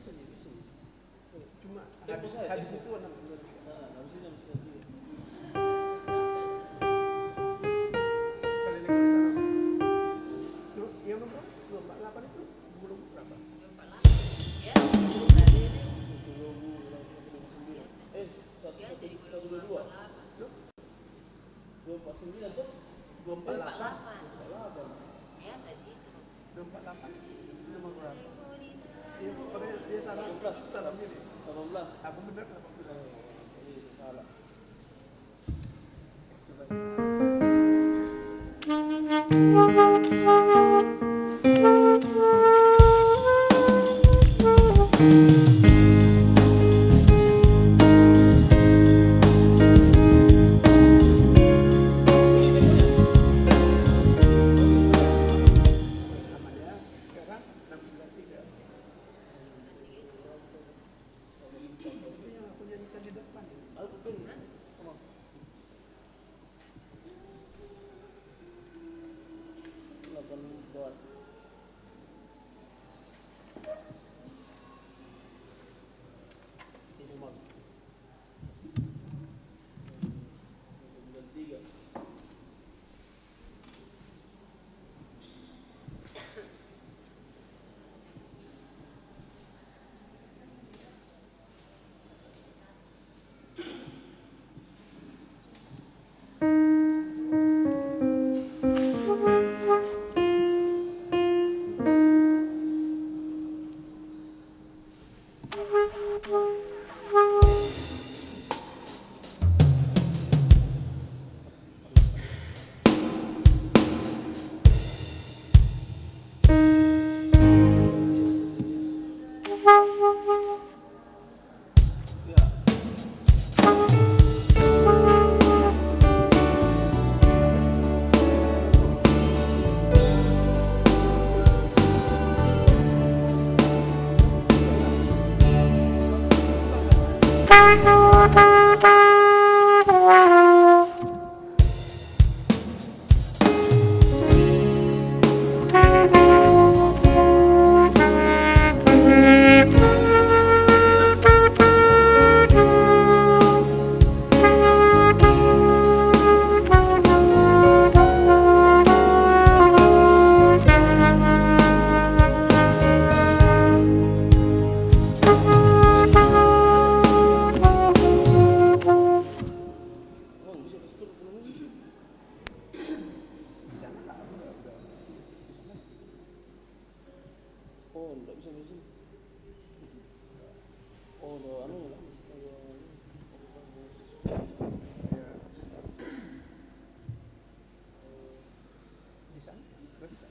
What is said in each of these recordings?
Cuma habis itu 69. Habis itu 69. Kali 5 ditanam. Yang nomor 248 itu belum berapa? 248 ya, tadi ini 122. 249 tuh 248. 248. ya segitu. 248 nomor berapa? Iya, makanya dia salah milih. 18. Aku benar apa benar? Ini salah. Namanya sekarang 693. Ini yang aku nyanyikan di depan. Aku pun sama. Lapan buat. Ini mau. 93. Oh, bisa kesetur belum ini? Di sana lah, udah. Di sana. Oh, enggak bisa mesin. Oh, udah anu lah. Ya. Di sana nggak bisa.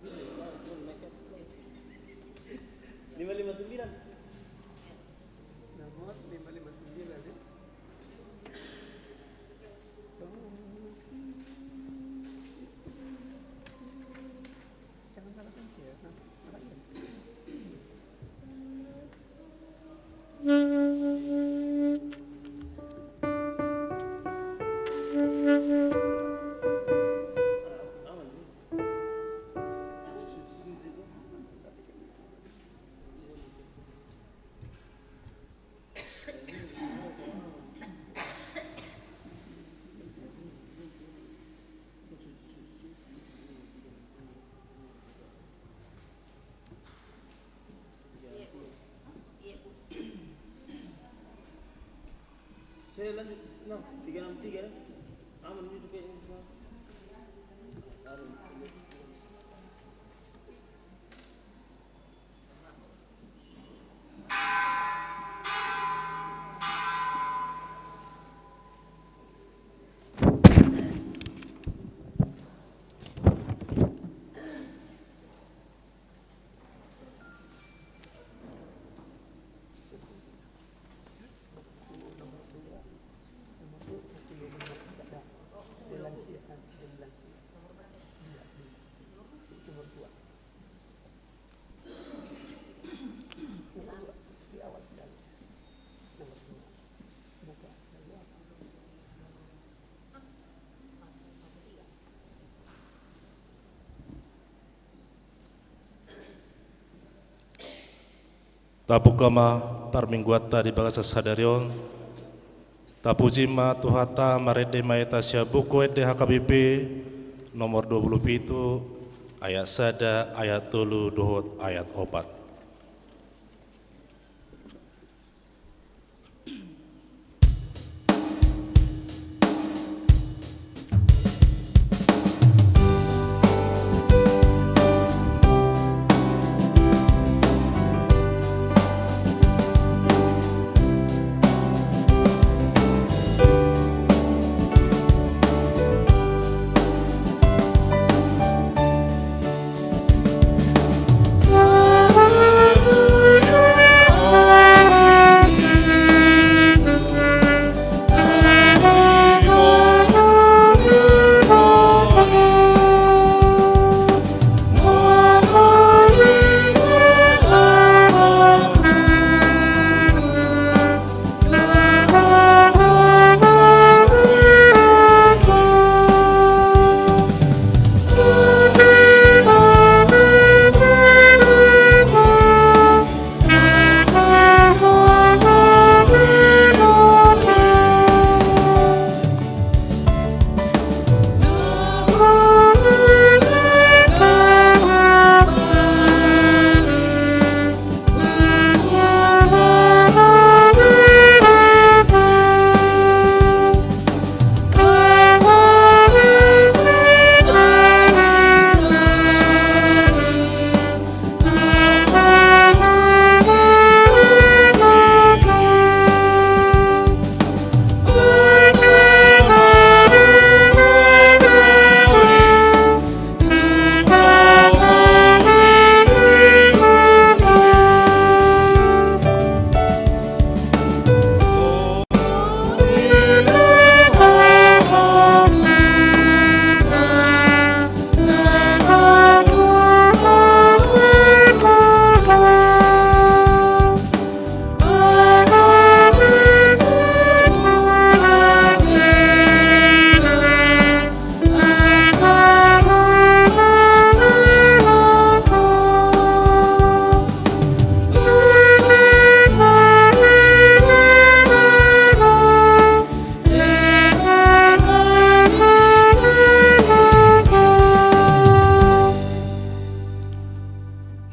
Bisa, cuma nekat. 559. Nomor 559 ya. Jangan salah kunci ya. Aman. Iya bu, iya bu. Saya lanjut. Nah, 363 dah. Aman itu kayaknya semua. Aman. Nomor 2 ada lansia. Tapukama parmingguata di bagasa sadarion. Tapujima tuhata marede maeta buku ede HKBP nomor 27 ayat sada ayat telu dohot ayat opat.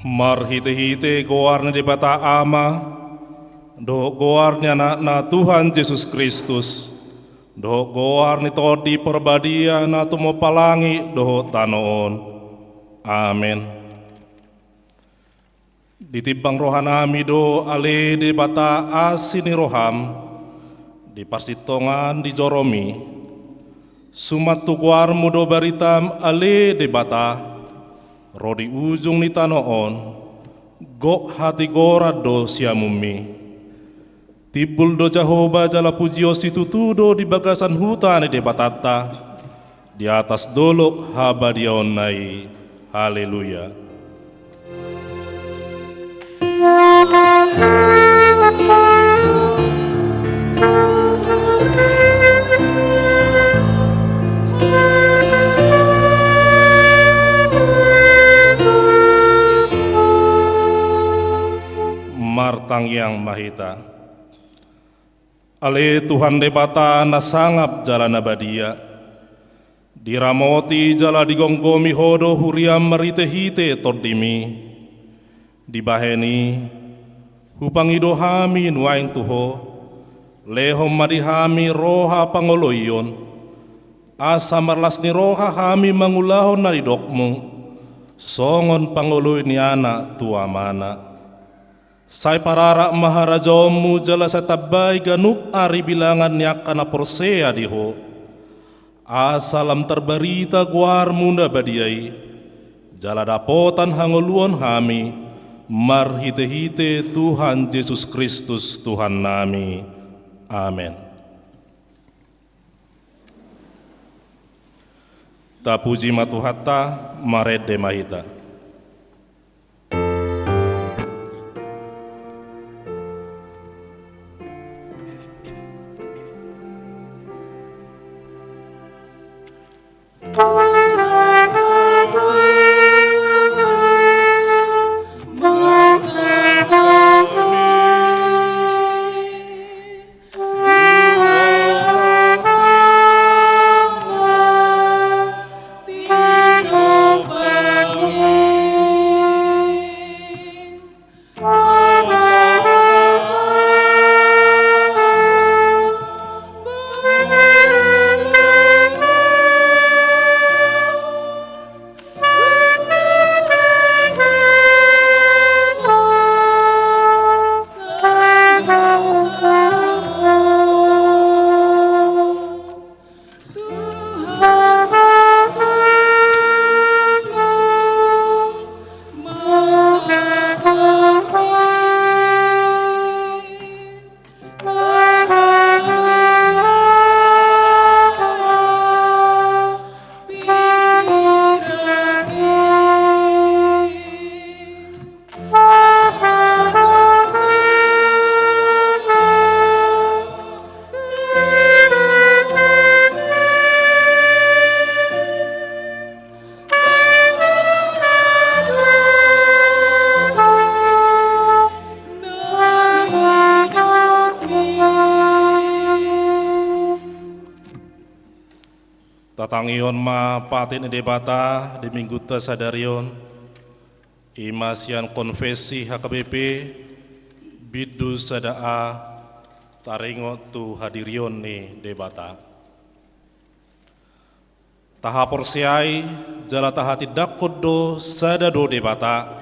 Marhite-hite goarnya di bata ama, do goarnya na Tuhan Yesus Kristus, do goarnya todi perbadia na tumo palangi do tanoon. Amin. Ditibang rohanami do ale di bata asini roham, di parsitongan di joromi, sumatu goarmu do baritam ale di bata, rodi ujung ni tanoon, gok hati gora do siamumi. Tibul do Jehovah jala pujio situtudo di bagasan hutan de batata, di atas dolok haba dionai. Haleluya. Martang yang mahita, ale Tuhan debata na sangap jala nabadia, diramoti jala digonggomi hodo huriam merite-hite tordimi, dibaheni hupangido hami nuaing tuho, lehom madihami roha pangoloyon, asa marlas ni roha hami mangulahon na didokmu, songon pangoloy ni anak tua mana. Sai parara maharajomu jala sa tabay ganup ari bilangan niya kana porsea diho. Asalam terbarita guar munda badiay. Jala dapotan hangoluan hami. Marhite-hite Tuhan Yesus Kristus Tuhan nami. Amin. Tapuji matuhatta marede mahita. Mas Patangion ma patin debata di minggu sadarion imasian konfesi HKBP bidu sadaa taringot tu hadirion ni debata tahapor siai jala tahati dakodo sadado debata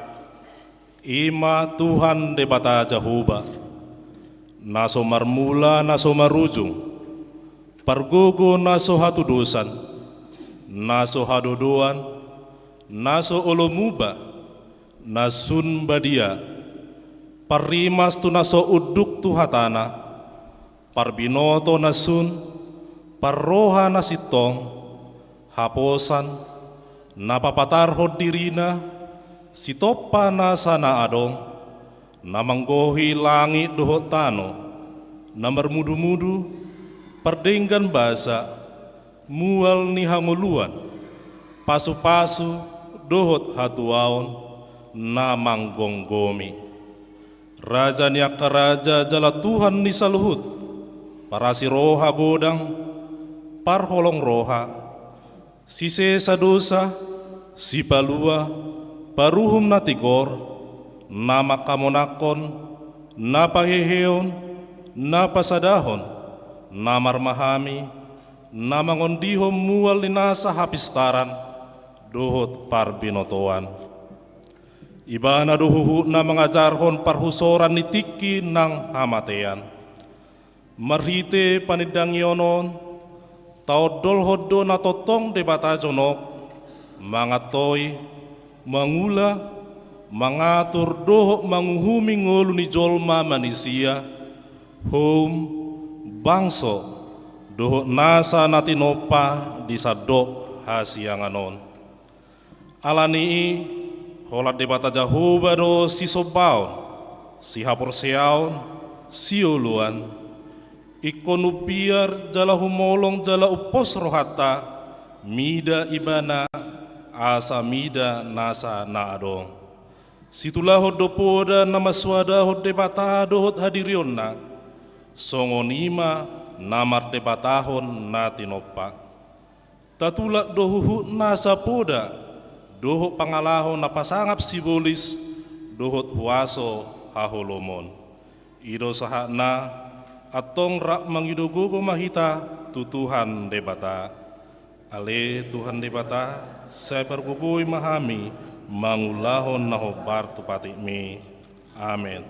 ima Tuhan debata Jahuba naso marmula naso marujung pargogo naso hatudusan naso hadodoan naso olomuba nasun badia parimas tu naso uduk tu hatana parbinoto nasun parroha nasitong haposan napapatarhod dirina sitopa nasana adong namanggohi langit dohot tano namarmudu-mudu perdenggan basa mual ni hanguluan pasu-pasu dohot hatuaon namanggonggomi raja niaka raja jala Tuhan ni saluhut parasi roha godang parholong roha sise sadosa si palua paruhum natigor nama kamonakon napaheheon napasadahon namarmahami namangondihom mual linasa hapistaran dohot parbinotoan ibana dohuhu na mengajarhon parhusoran nitiki nang hamatean marhite panidangyonon taodol hodo na totong debata jonok mangatoi mangula mangatur dohok manguhumi ngolu ni jolma manisia hom bangso dohok nasa natinopa di sadok hasianganon alani holat debata Jahuba do si sobaon si haporseaon si uluan ikonu biar jala humolong jala upos rohata mida ibana asa mida nasa naadong situlah hodopoda nama swada hod debata dohot hadirionna songonima namar debatahon natinopa tatulak dohuhu nasa poda dohot pangalahon napasangap simbolis dohot huaso haholomon ido sahakna atong rak mangidogogo mahita tu Tuhan debata ale Tuhan debata saya pergugui mahami mangulahon nahobar tu patikmi amen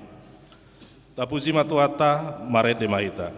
tapuji matuata maret de mahita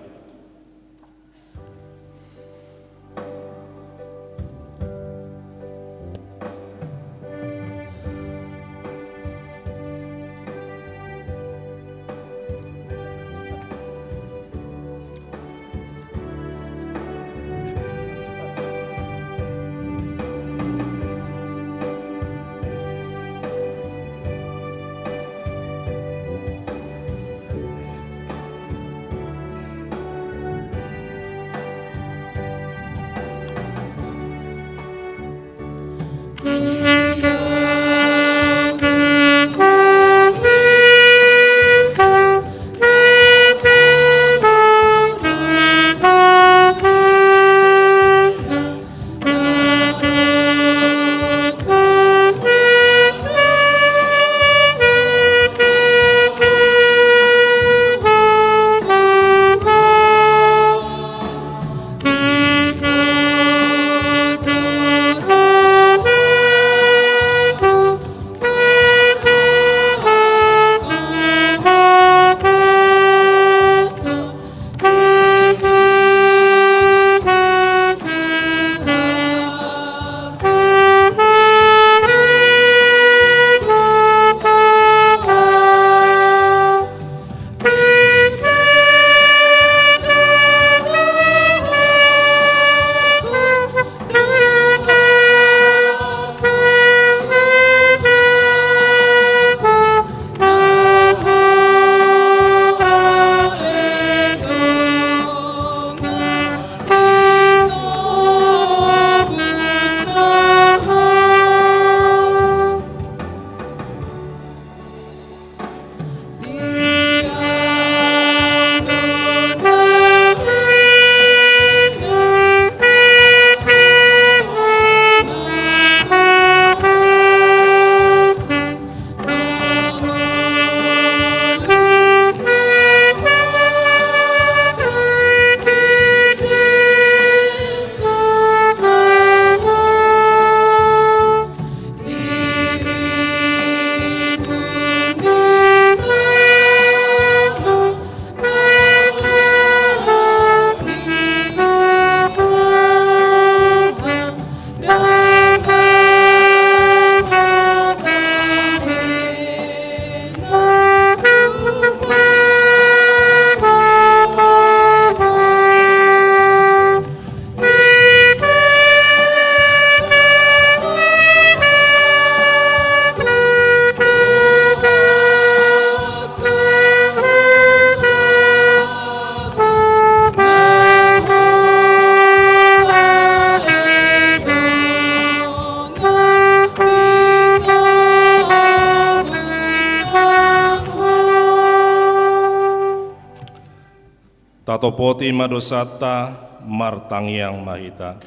tatopoti madosata martangiang mahita.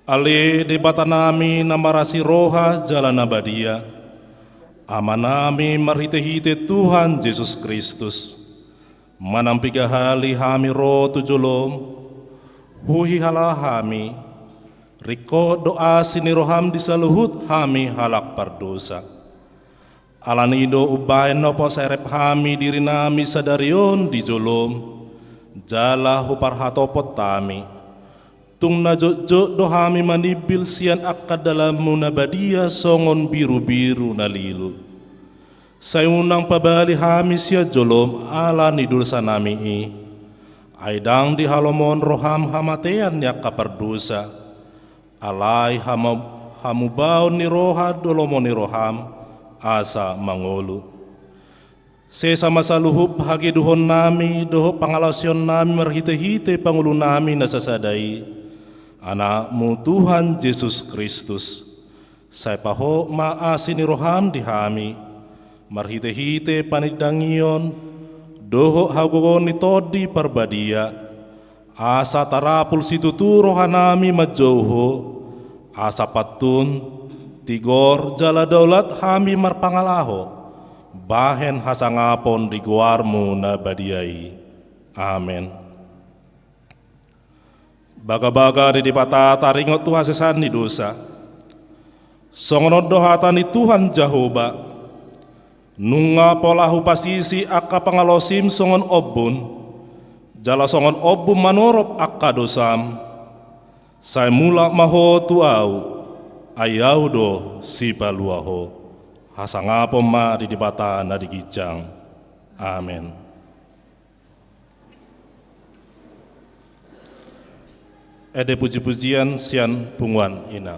Ale debata nami namarasi roha jalan abadia, amanami marhite-hite Tuhan Yesus Kristus, manampiga hali hami ro tujolom, huhi halahami, riko doa siniroham disaluhut hami halak pardosa. Alanido ubayan nopo serep hami diri nami sadarion di jolom, jala huparhatopot tami. Tung najojo dohami manibil sian akad dalam munabadia songon biru-biru nalilu. Sayunang pabali hami sia jolom ala nidul sanami i. Aidang di halomon roham hamatean yak kapardusa. Alai hamubao ni roha dolomon ni roham asa mangolu. Sesama saluhup hagi duhon nami doho pangalasyon nami marhite-hite pangulu nami nasasadai. Anakmu Tuhan Yesus Kristus, saya paho maasini roham dihami, marhite-hite panidangion, doho hagogon todi parbadia, asa tarapul situtu rohanami majoho, asa patun, tigor jala daulat hami marpangalaho, bahen hasangapon di guarmu nabadiai. Amen. Baga-baga di dipata taringot Tuhan sesani dosa. Songonod dohatani Tuhan Jahoba. Nunga polahu pasisi akka pangalosim songon obun. Jala songon obun manorop akka dosam. Saya mula maho tuau. Ayau do si paluaho. Hasangapom ma di dipata na digijang. Amen. Ede puji-pujian sian punguan ina.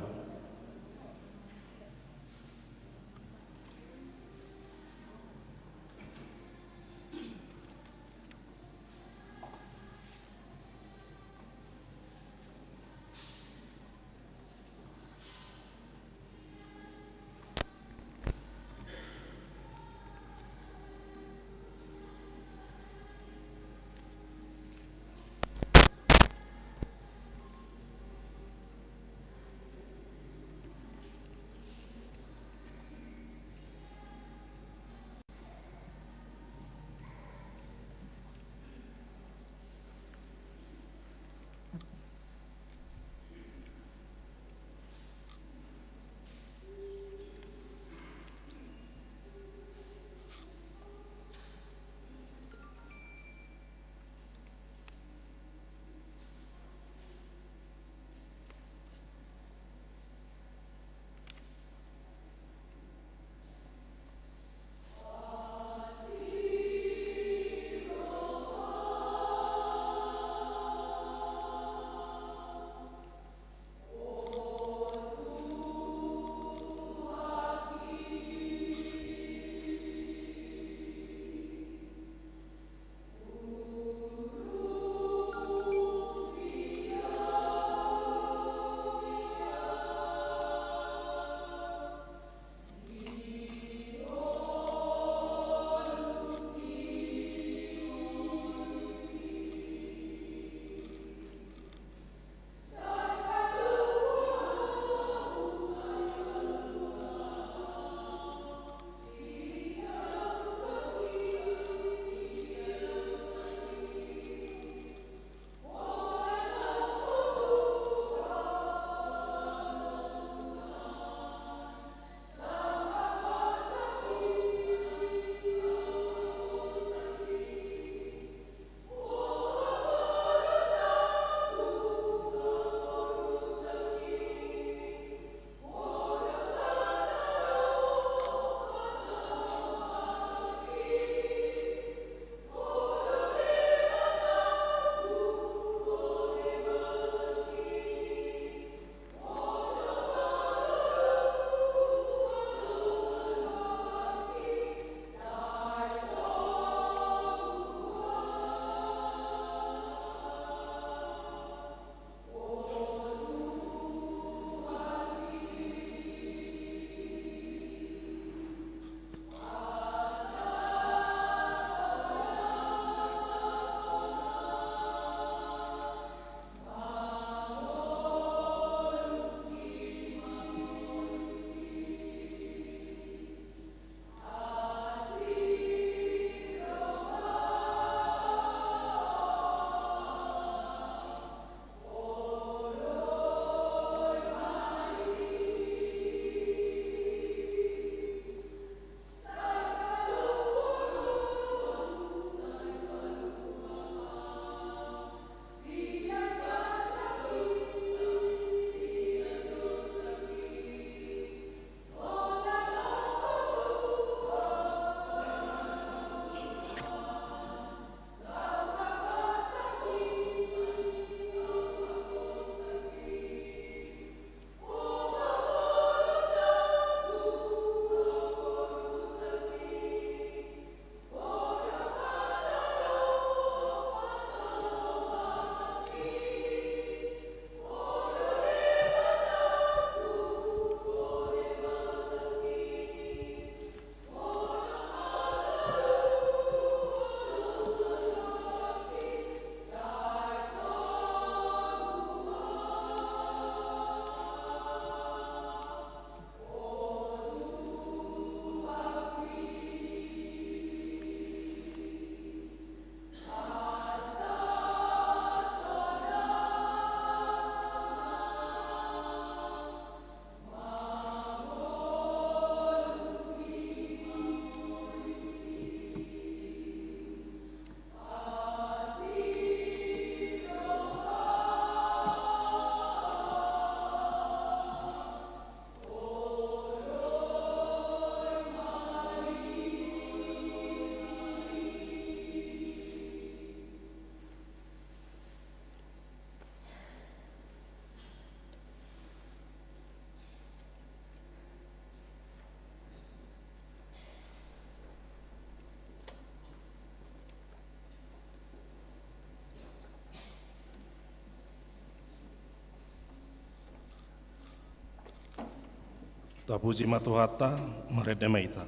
Tapuji matuhata meredemaita.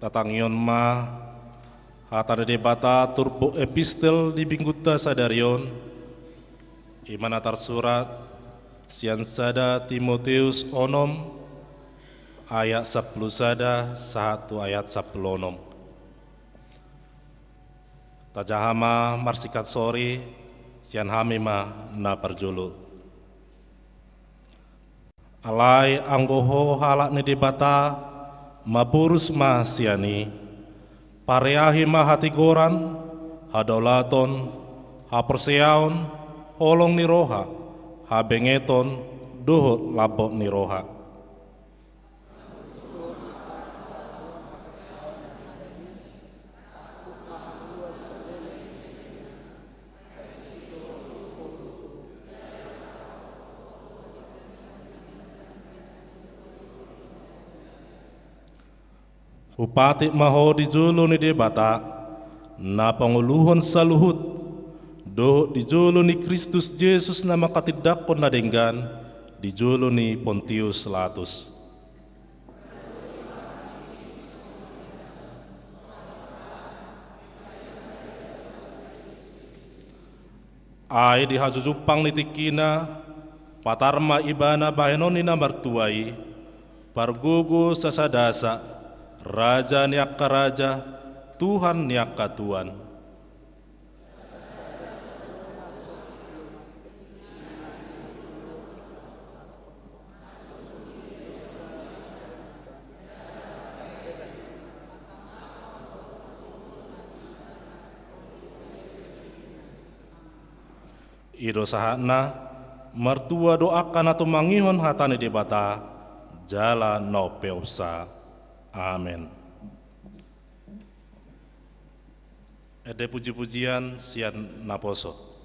Tatangion ma hatana debata turbo epistel di bingguta sadarion imana tarsurat sian sada Timoteus onom ayat 10 sada 1 ayat 10 onom. Tajahama marsikat sori sian hamima na parjulu. Alai anggoho halak ni debata mapurus ma siani pareahi ma hatigoran hadolaton haperseaon holong ni roha habengeton dohot labok ni roha. Upati maho di julu ni debata na panguluhon saluhut do di julu ni Kristus Yesus na makatidakon na denggan di julu ni Pontius Latus. Ay di hajujupang ni tikina patarma ibana bahenon ni namartuai pargugu sasadasa Raja niaka raja, Tuhan niaka Tuhan. Ido sahana mertua doakan atau mangihon hatane debata jala no peopsa. Amin. Ede puji-pujian sian naposo.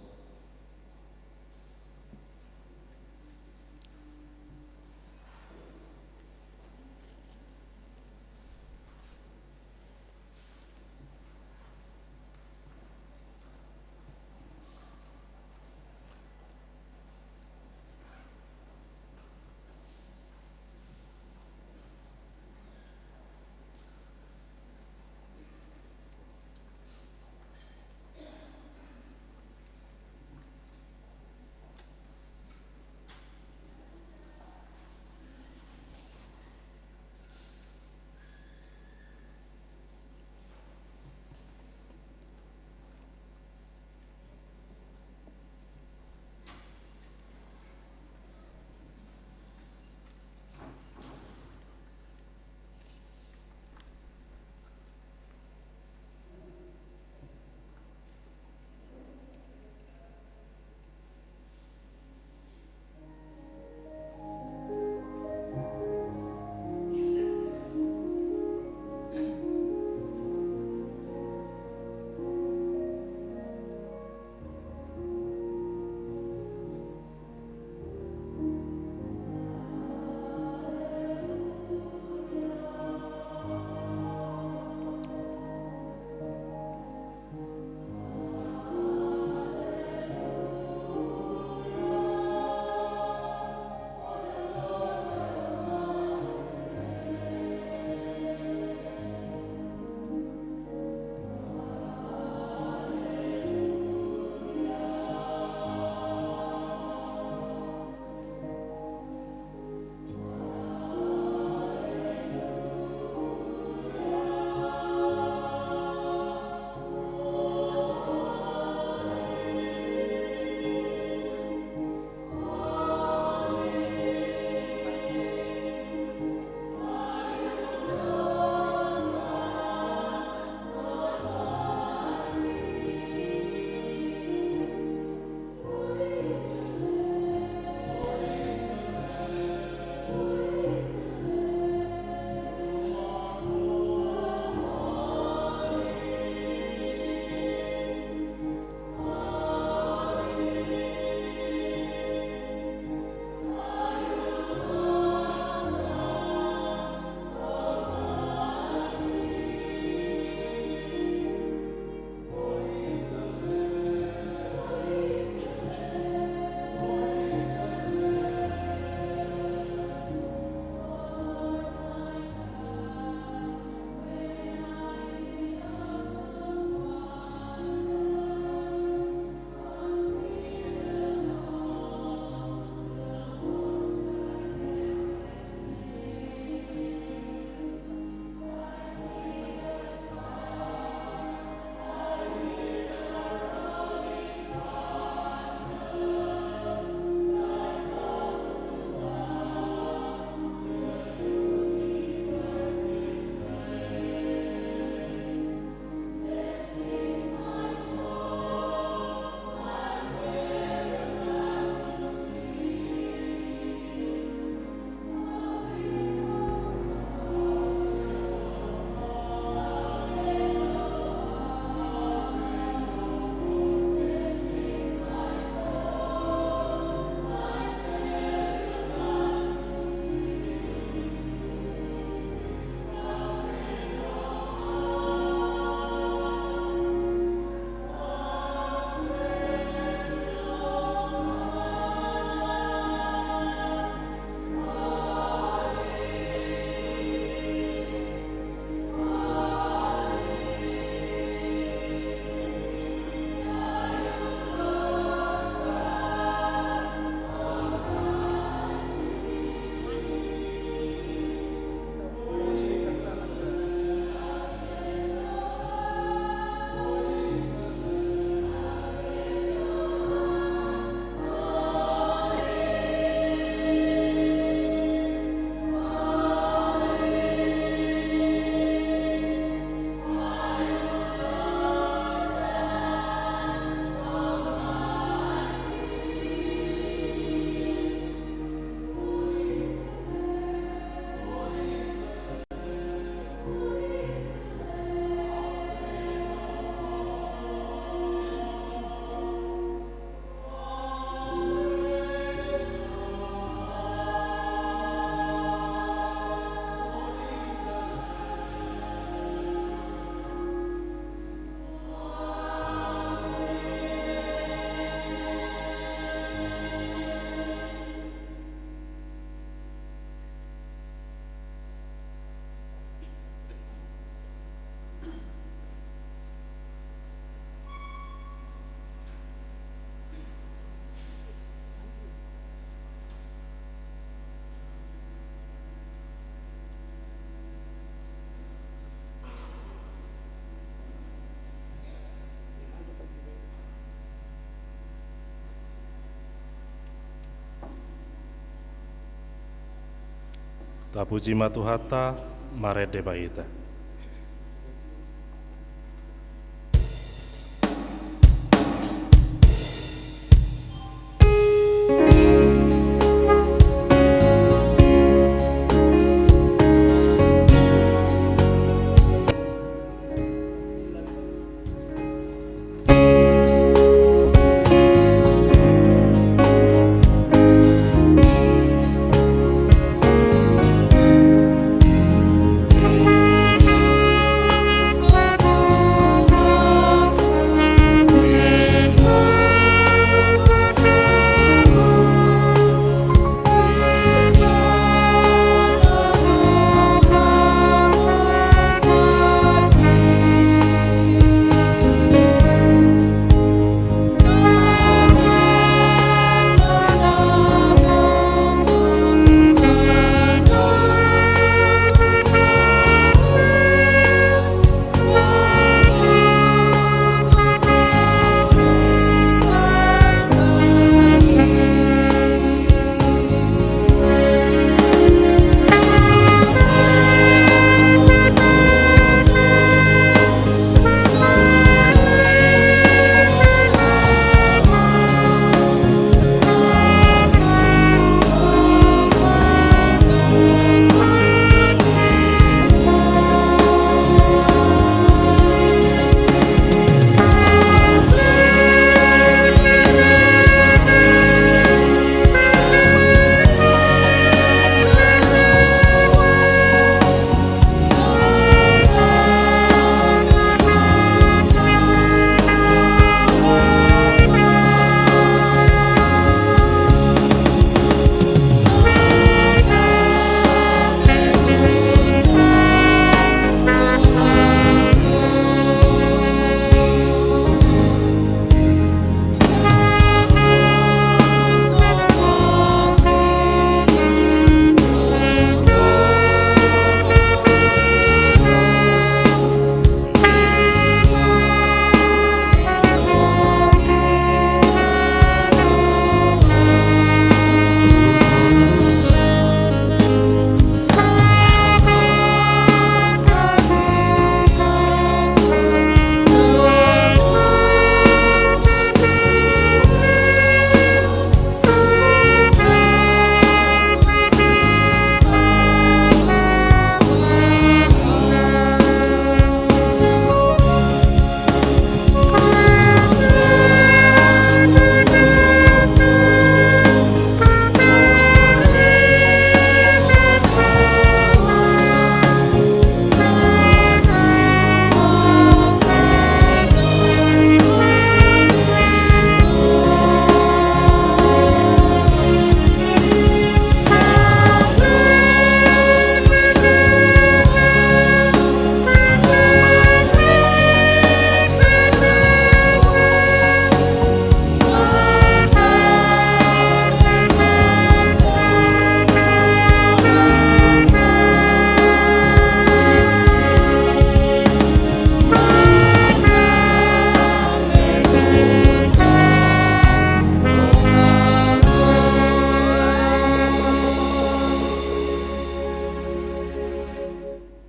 Tapuji matuhata marede baita.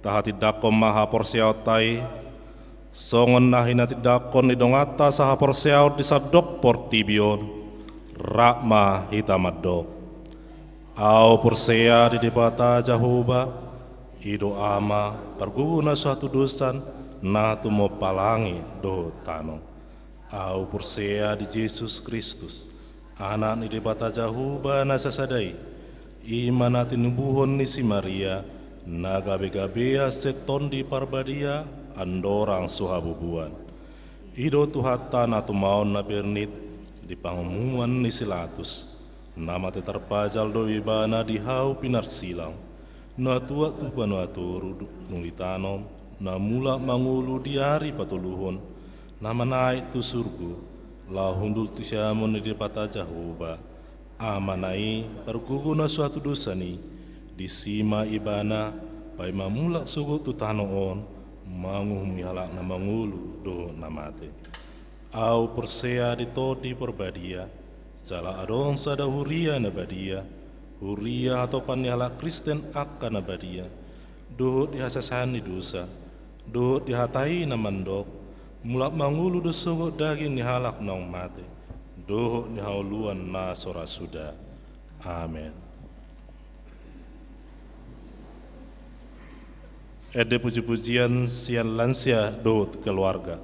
Tahati dakon maha porsiaut tai, songon nahina tidakon ni dongata saha porsiaut di sadok portibion, rakma hitamadok. Au porsea di debata jahuba, ido ama perguna suatu dosan, na tumo palangi do tano. Au porsea di Yesus Kristus, anak ni debata jahuba na sasadai, imanati nubuhon ni si Maria, na gabe-gabea seton di parbadia andorang suhabubuan. Ido tuhata na tumaon na bernit di pangumuan ni silatus. Nama te terpajal do ibana di hau pinar silang. Na tua tu panuaturu nulitanom na mula mangulu di hari patuluhon. Nama naik tu surgu la hundul tu siamon di pata jahuba. Amanai perguguna suatu dosani di sima ibana pai mamulak sugo tu tanoon manguh mihalak na mangulu do namate au persea di todi perbadia jala adon sadahuria na badia Huria atau panihala Kristen akan abadia. Dohut dihasasani dosa. Dohut dihatai na mandok. Mulak mangulu dosungut daging nihalak nong mate. Dohut nihauluan na sora sudah. Amin. Ede puji-pujian sian lansia dohut keluarga.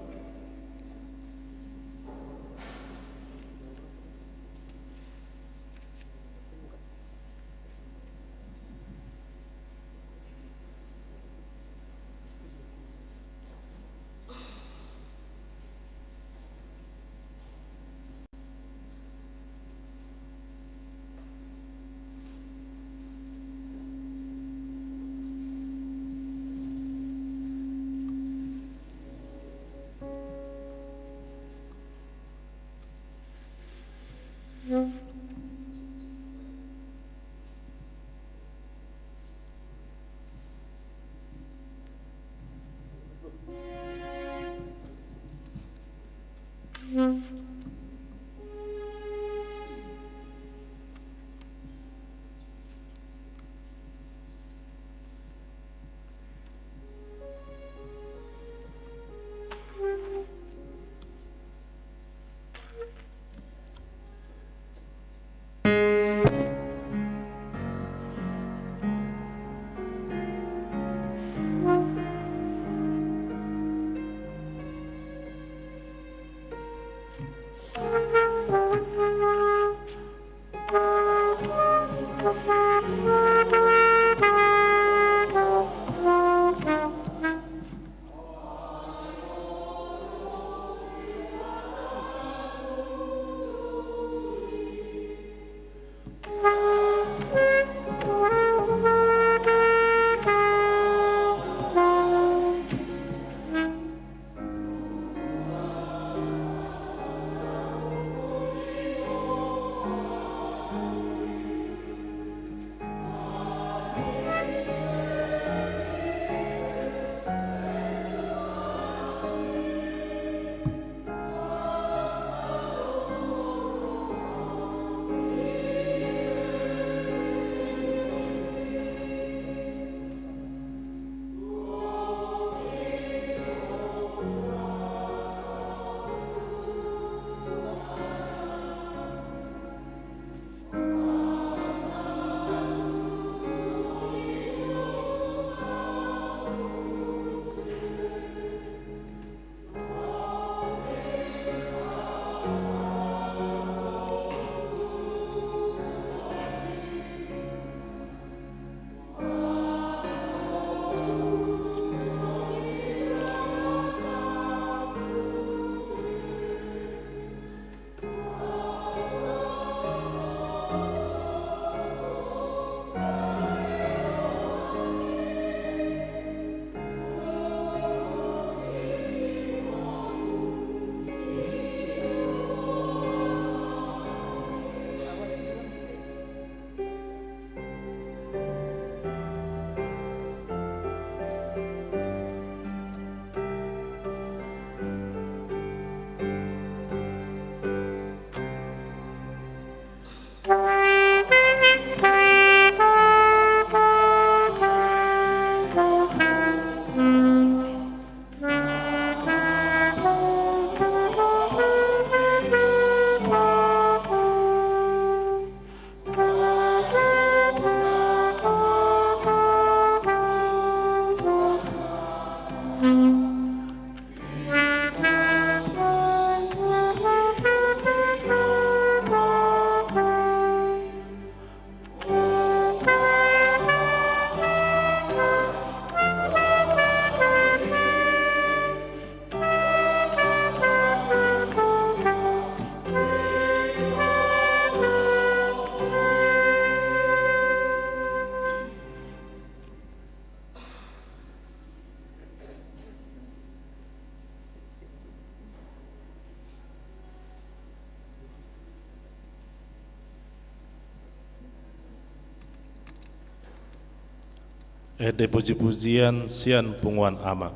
Ede puji-pujian sian punguan ama.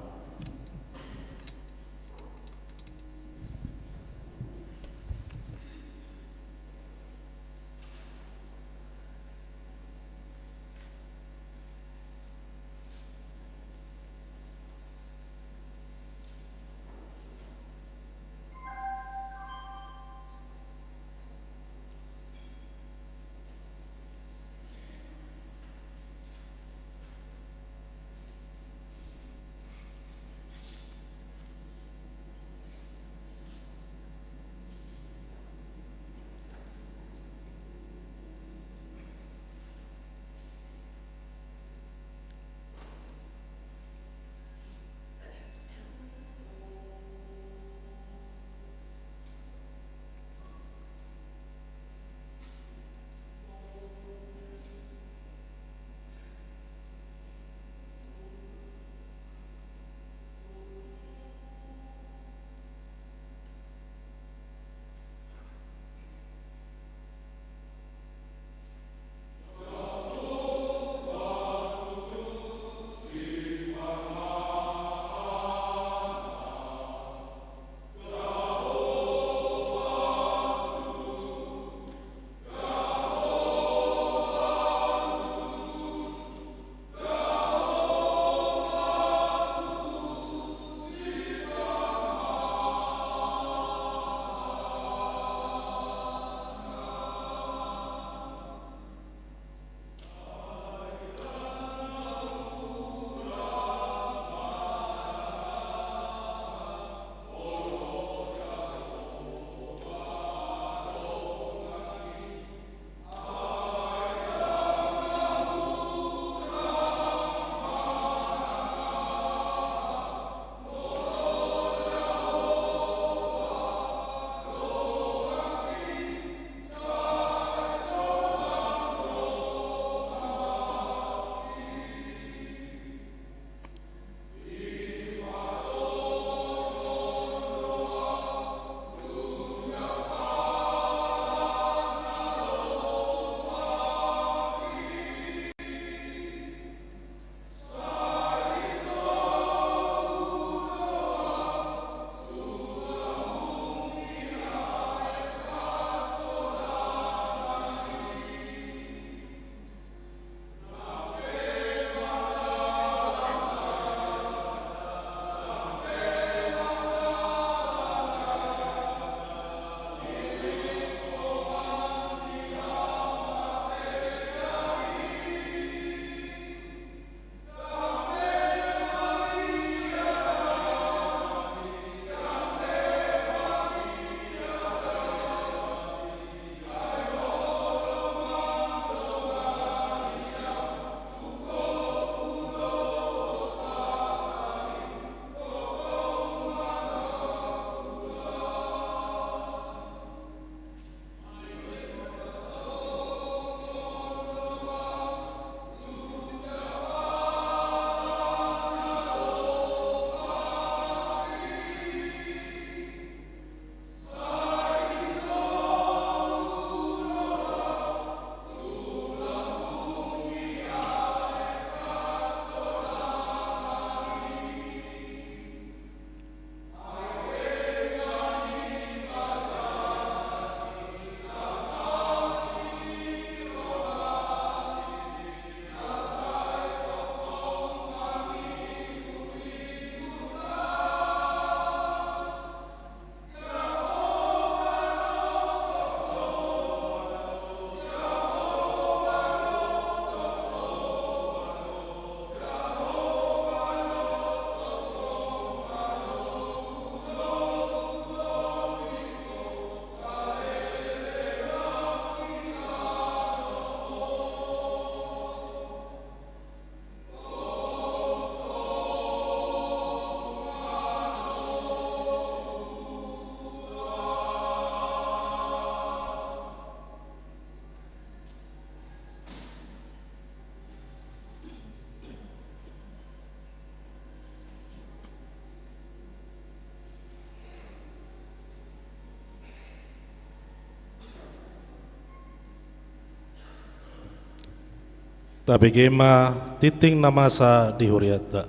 Tabigema titing namasa di huriata.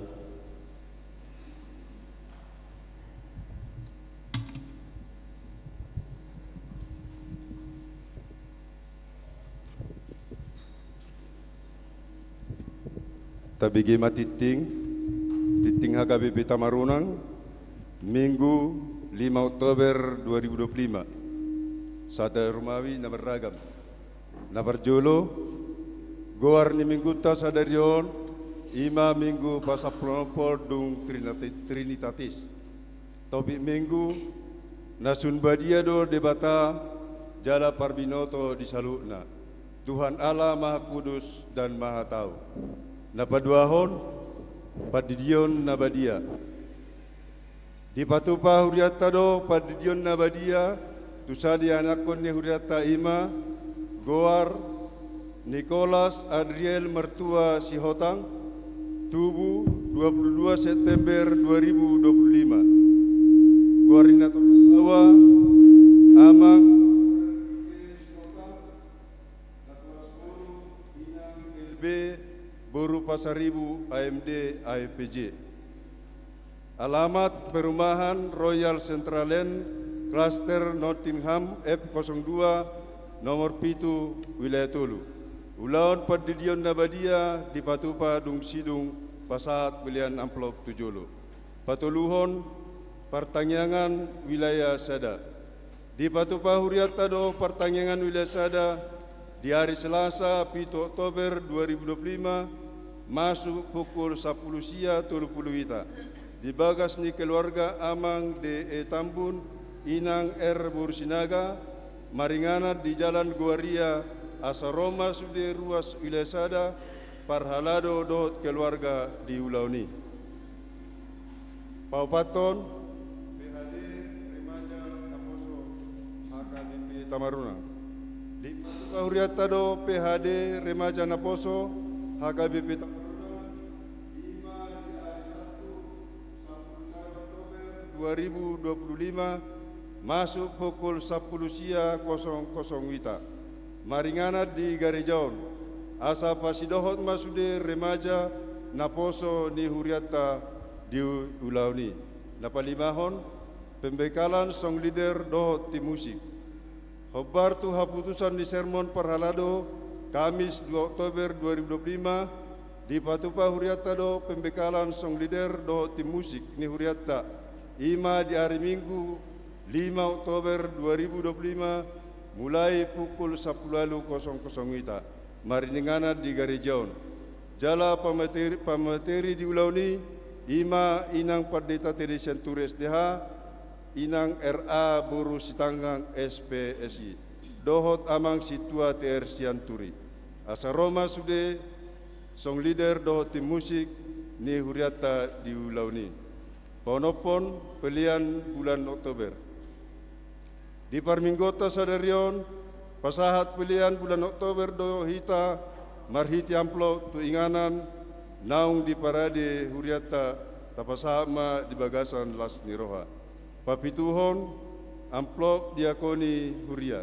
Tabigema titing HKBP Tamarunang, Minggu 5 Oktober 2025. Sada Rumawi na beragam. Na berjolo, goar ni minggu ta sadarion, ima minggu pasapronopol dung Trinitatis. Topik minggu, nasun badia do debata, jala parbinoto di salukna. Tuhan Allah Maha Kudus dan Maha Tahu. Napaduahon, padidion nabadia. Di patupa huriata do padidion nabadia, tusadi anakon ni huriata ima, goar, Nicholas Adriel Mertua Sihotang, Tubuh 22 September 2025. Goarina Tokawa, Amang, LB, Boru Pasaribu, AMD, AFPJ. Alamat Perumahan Royal Centralen, Cluster Nottingham, F02, nomor Pitu, Wilayah Tolu. Ulaun Padidion Nabadia di Patupa Dung Sidung, Pasat Pilihan Amplop Tujolo. Patuluhon, Pertangyangan Wilayah Sada. Di Patupa Huriata do Pertangyangan Wilayah Sada, di hari Selasa 7 Oktober 2025, masuk pukul 10 sia 30 wita. Di bagas ni keluarga Amang de Tambun, Inang R. Bursinaga, Maringana di Jalan Guaria, Asaroma Sude Ruas Wilayah Sada, Parhalado dohot keluarga di Ulauni. Paupaton, PHD Remaja Kaposo, HKBP Tamaruna. Di Huriata do PHD Remaja Naposo, HKBP Tamaruna, 2025 masuk pukul 10 sia 00 wita. Maringana di Garejaon, asa pasidohot masude remaja Naposo ni huriata di Ulauni. Napalimahon pembekalan song leader dohot tim musik. Hobar tu haputusan di sermon Parhalado Kamis 2 Oktober 2025 di Patupa huriata do pembekalan song leader dohot tim musik ni huriata ima di hari Minggu 5 Oktober 2025 mulai pukul 10.00 wita. Mariningana di Garejaon. Jala pamateri di Ulauni ima Inang Pardeta Teresian Turi SDH, Inang RA Buru Sitanggang SPSI. Dohot Amang Situa TR Sian Turi. Asaroma Sude song leader dohot tim musik ni huriata di Ulauni. Ponopon pilihan bulan Oktober. Di Parminggota Sadarion, pasahat pilihan bulan Oktober do hita marhiti amplop tu inganan naung di parade huriata tapasama di bagasan las niroha. Papituhon amplop diakoni huria.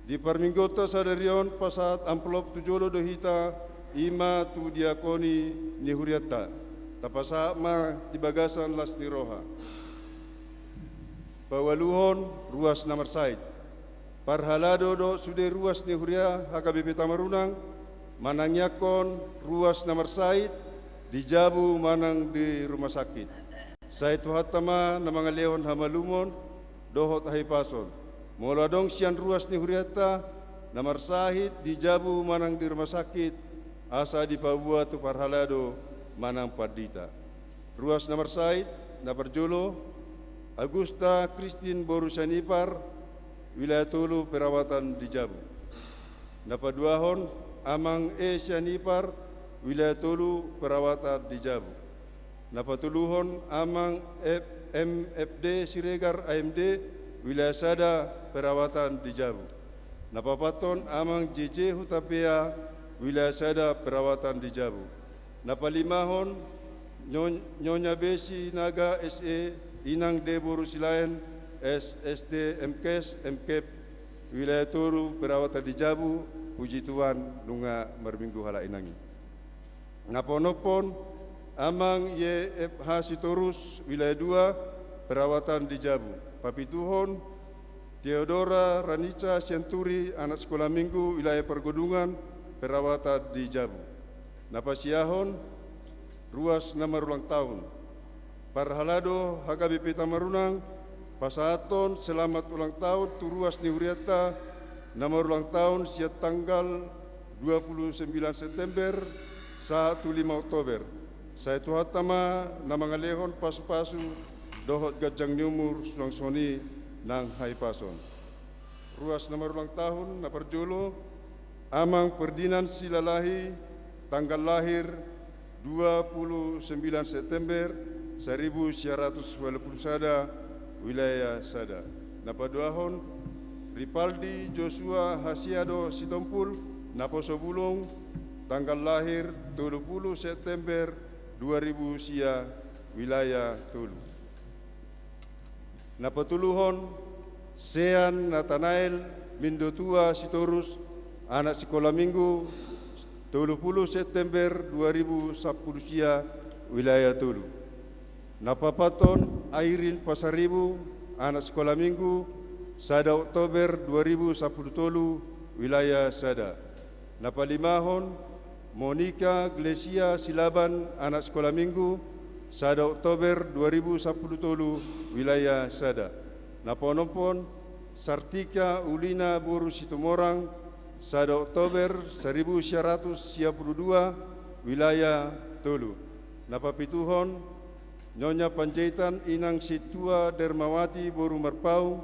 Di Parminggota Sadarion pasahat amplop tujolo do hita ima tu diakoni ni huriata. Tapasama di bagasan las niroha. Pawaluhon ruas namar sait. Parhalado do sude ruas ni huria HKBP Tamarunang. Manangyakon ruas namar sait. Di Jabu manang di rumah sakit. Sait tuhatama na mga lehon hamalumon. Dohot ahipason. Moladong siyan ruas ni huriata. Namar sait di Jabu manang di rumah sakit. Asa di Pabua tu Parhalado manang Pardita. Ruas namar sait na Parjolo, Agusta Christine Borusanipar, Wilayah Tulu perawatan di Jabu. Napaduahon Amang E. Sianipar, Wilayah Tulu perawatan di Jabu. Napatuluhon Amang MFD Siregar AMD, Wilayah Sada perawatan di Jabu. Napapaton Amang JJ Hutapea, Wilayah Sada perawatan di Jabu. Napalimahon Nyonya Besi Naga SE Inang Deburu Silayan SST MKes MKep Wilayah Turu perawatan di Jabu. puji Tuhan nunga merminggu hala inangi. Ngaponopon amang YFH Sitorus wilayah 2 perawatan di Jabu. Papituhon Theodora Ranica Sianturi anak sekolah minggu wilayah Pergodungan perawatan di Jabu. Napasiahon ruas nama ulang tahun. Parhalado HKBP Tamarunang Pasaton selamat ulang tahun tu ruas Niuriata nama ulang tahun siat tanggal 29 September 15 Oktober. Saya tuhatama nama ngalehon pasu-pasu dohot gajang nyumur sulang soni nang hai pason. Ruas nama ulang tahun na perjolo amang perdinan silalahi tanggal lahir 29 September 1921 wilayah Sada. Napaduahon Ripaldi Joshua Hasiado Sitompul Naposo Bulung tanggal lahir 30 September 2000 sia wilayah Tulu. Napatuluhon Sean Nathanael Mindotua Sitorus anak sekolah minggu 30 September 2010 sia wilayah Tulu. Napapaton Airin Pasaribu anak sekolah minggu 1 Oktober 2010 wilayah Sada. Napalimahon Monica Glesia Silaban anak sekolah minggu 1 Oktober 2010 wilayah Sada. Naponompon Sartika Ulina Boru Situmorang 1 Oktober 1952 wilayah Tolu. Napapituhon Nyonya Panjaitan Inang Situa Dermawati Boru Merpau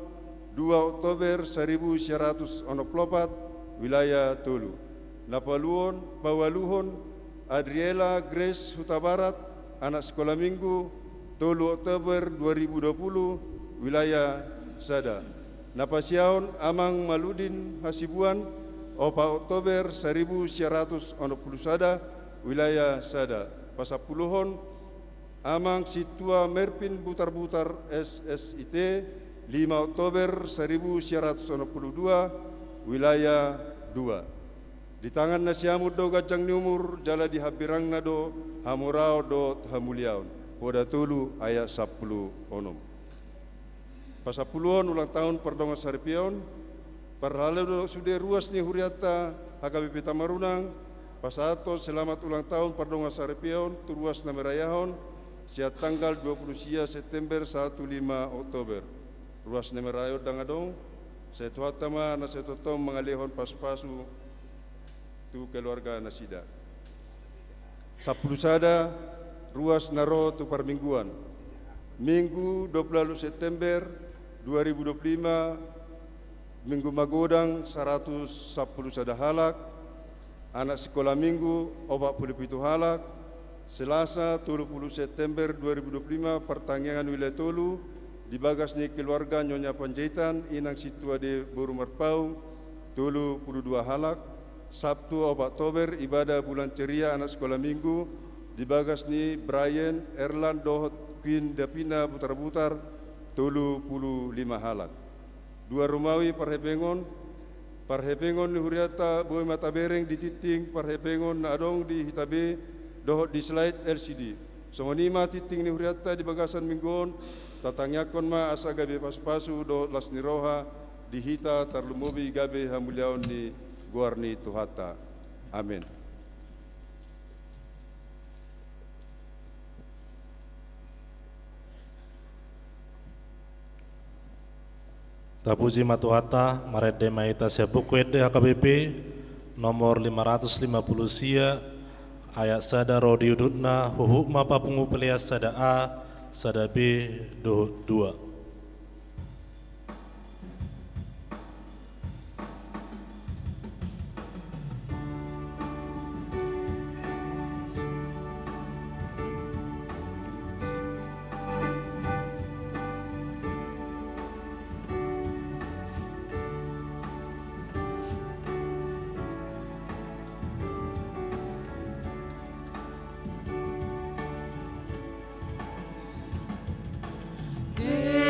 2 Oktober 1904 wilayah Tolu. Pawaluhon Adriela Grace Huta Barat anak sekolah minggu 3 Oktober 2020 wilayah Sada. Napasiaon Amang Maludin Hasibuan 4 Oktober 1941 wilayah Sada. Pasapuluhon Amang Situa Merpin Butar-Butar SSIT 5 Oktober 1922 wilayah 2. Di tangan nasiamud do gajang nyumur jala di habirang nado hamurao do hamuliaun. Poda Tulu ayat 10 onom. Pasapuluhon ulang tahun Perdonga Saripion. Parhalado sudah ruas ni huriata HKBP Tamarunang. Pasato selamat ulang tahun Perdonga Saripion turuas namerayahon siat tanggal 20 sia September 15 Oktober. Ruas namerayo dangadong. Saya tuhatama na saya totom mengalihon pas-pasu tu keluarga nasida. 10 sada ruas naro tu permingguan. Minggu 20 September 2025 Minggu Magodang 110 sada halak. Anak sekolah minggu 47 halak. Selasa 30 September 2025 pertanyaan wilayah Tolu dibagas ni keluarga Nyonya Panjaitan Inang Situa de Boru Merpau 22 halak. Sabtu 4 Oktober ibadah bulan ceria anak sekolah minggu dibagas ni Brian Erland Dohot Queen Dapina Butar-Butar 35 halak. 2 Rumawi Parhepengon ni huriata Boy Matabereng di Titing Parhepengon na adong di Hitabe Dohot di slide LCD. Songonima titing ni huriata di bagasan minggon tatangyakon ma asa gabe pas-pasu Dohot Las Niroha di Hita Tarlumobi gabe hamuliaon ni Guarni Tuhata. Amin. Tapuji Matuhata, Marede Maita Siabukwede HKBP, nomor 550 sia, ayat sada rodi udutna, huhuk mapa pengupelias sada A, sada B, dohut 2. Hey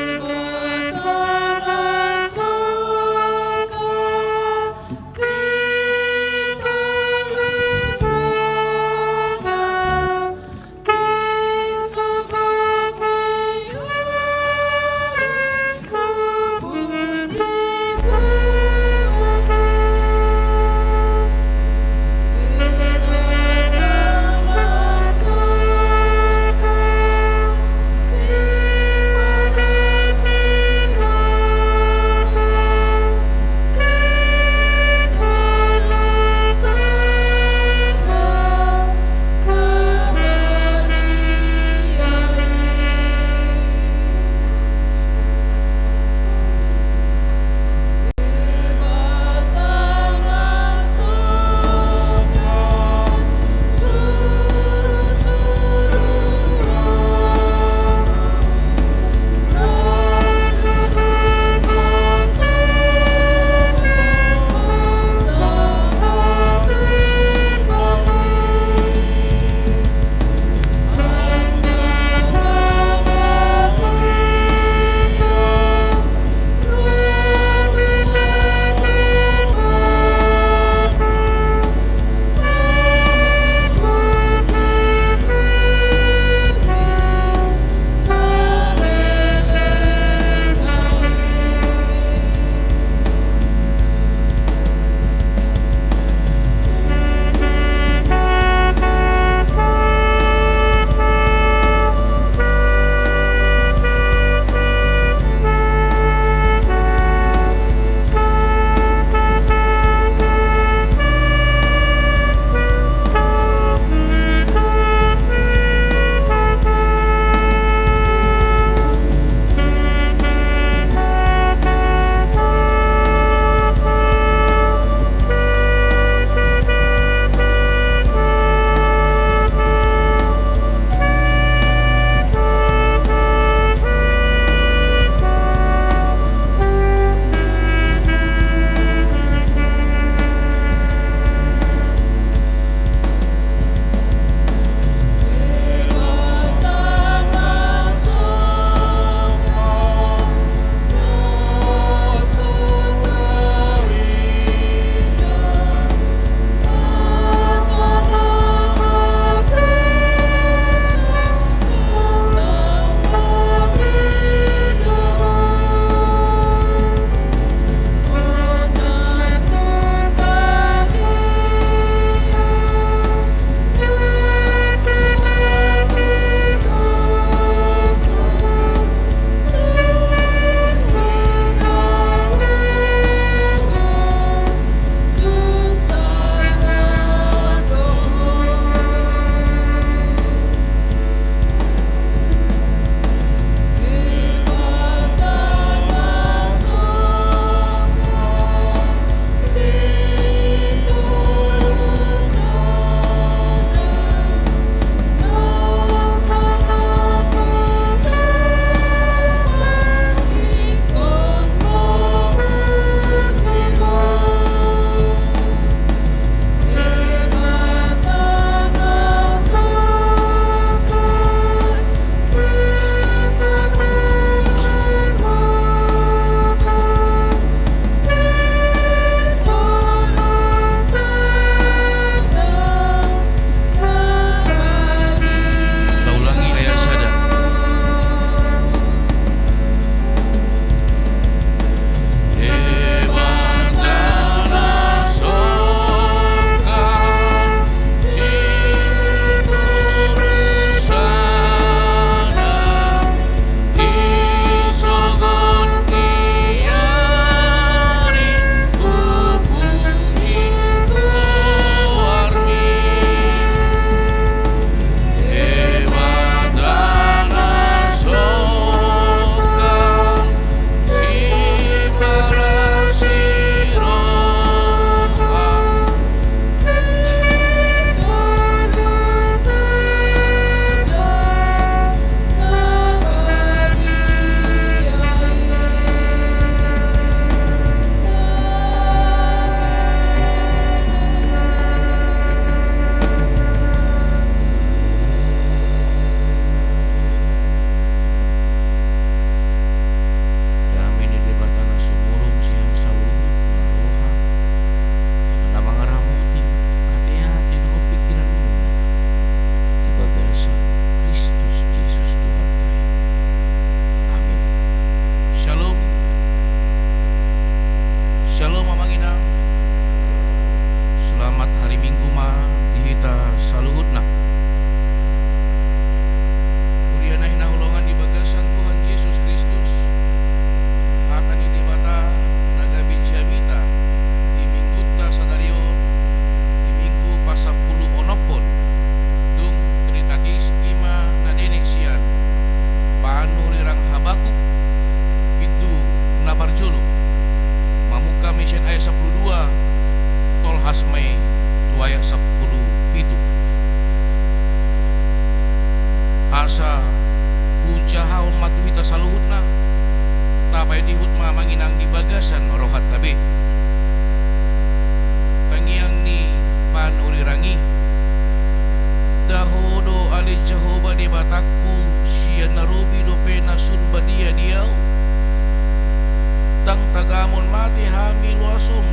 mati hamil wasum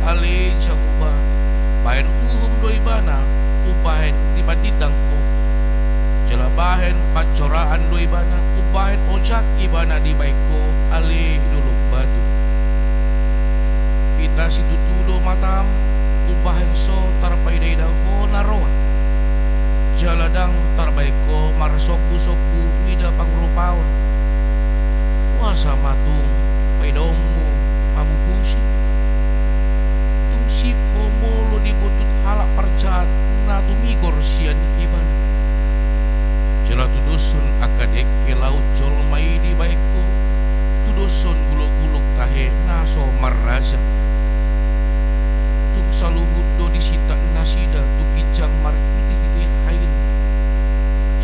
ale jakuba bahen uhum doi bana ubahen dibandidang ko jalabahen pancoraan doi bana ubahen ojak ibana di baiko ale duluk batu kita si tutudo matam ubahen so tarpai daidang ko naroa jaladang tarbaiko marsoku-soku mida pangrupaon wasa matung paidongmu pamupusi tung si komo lo dibutut halak perjat na tumigor sian iban jala tudusun akadek ke laut jolmai di baiko tudusun guluk-guluk tahe naso marraja tung saluhut do disita nasida tukijang markiti hain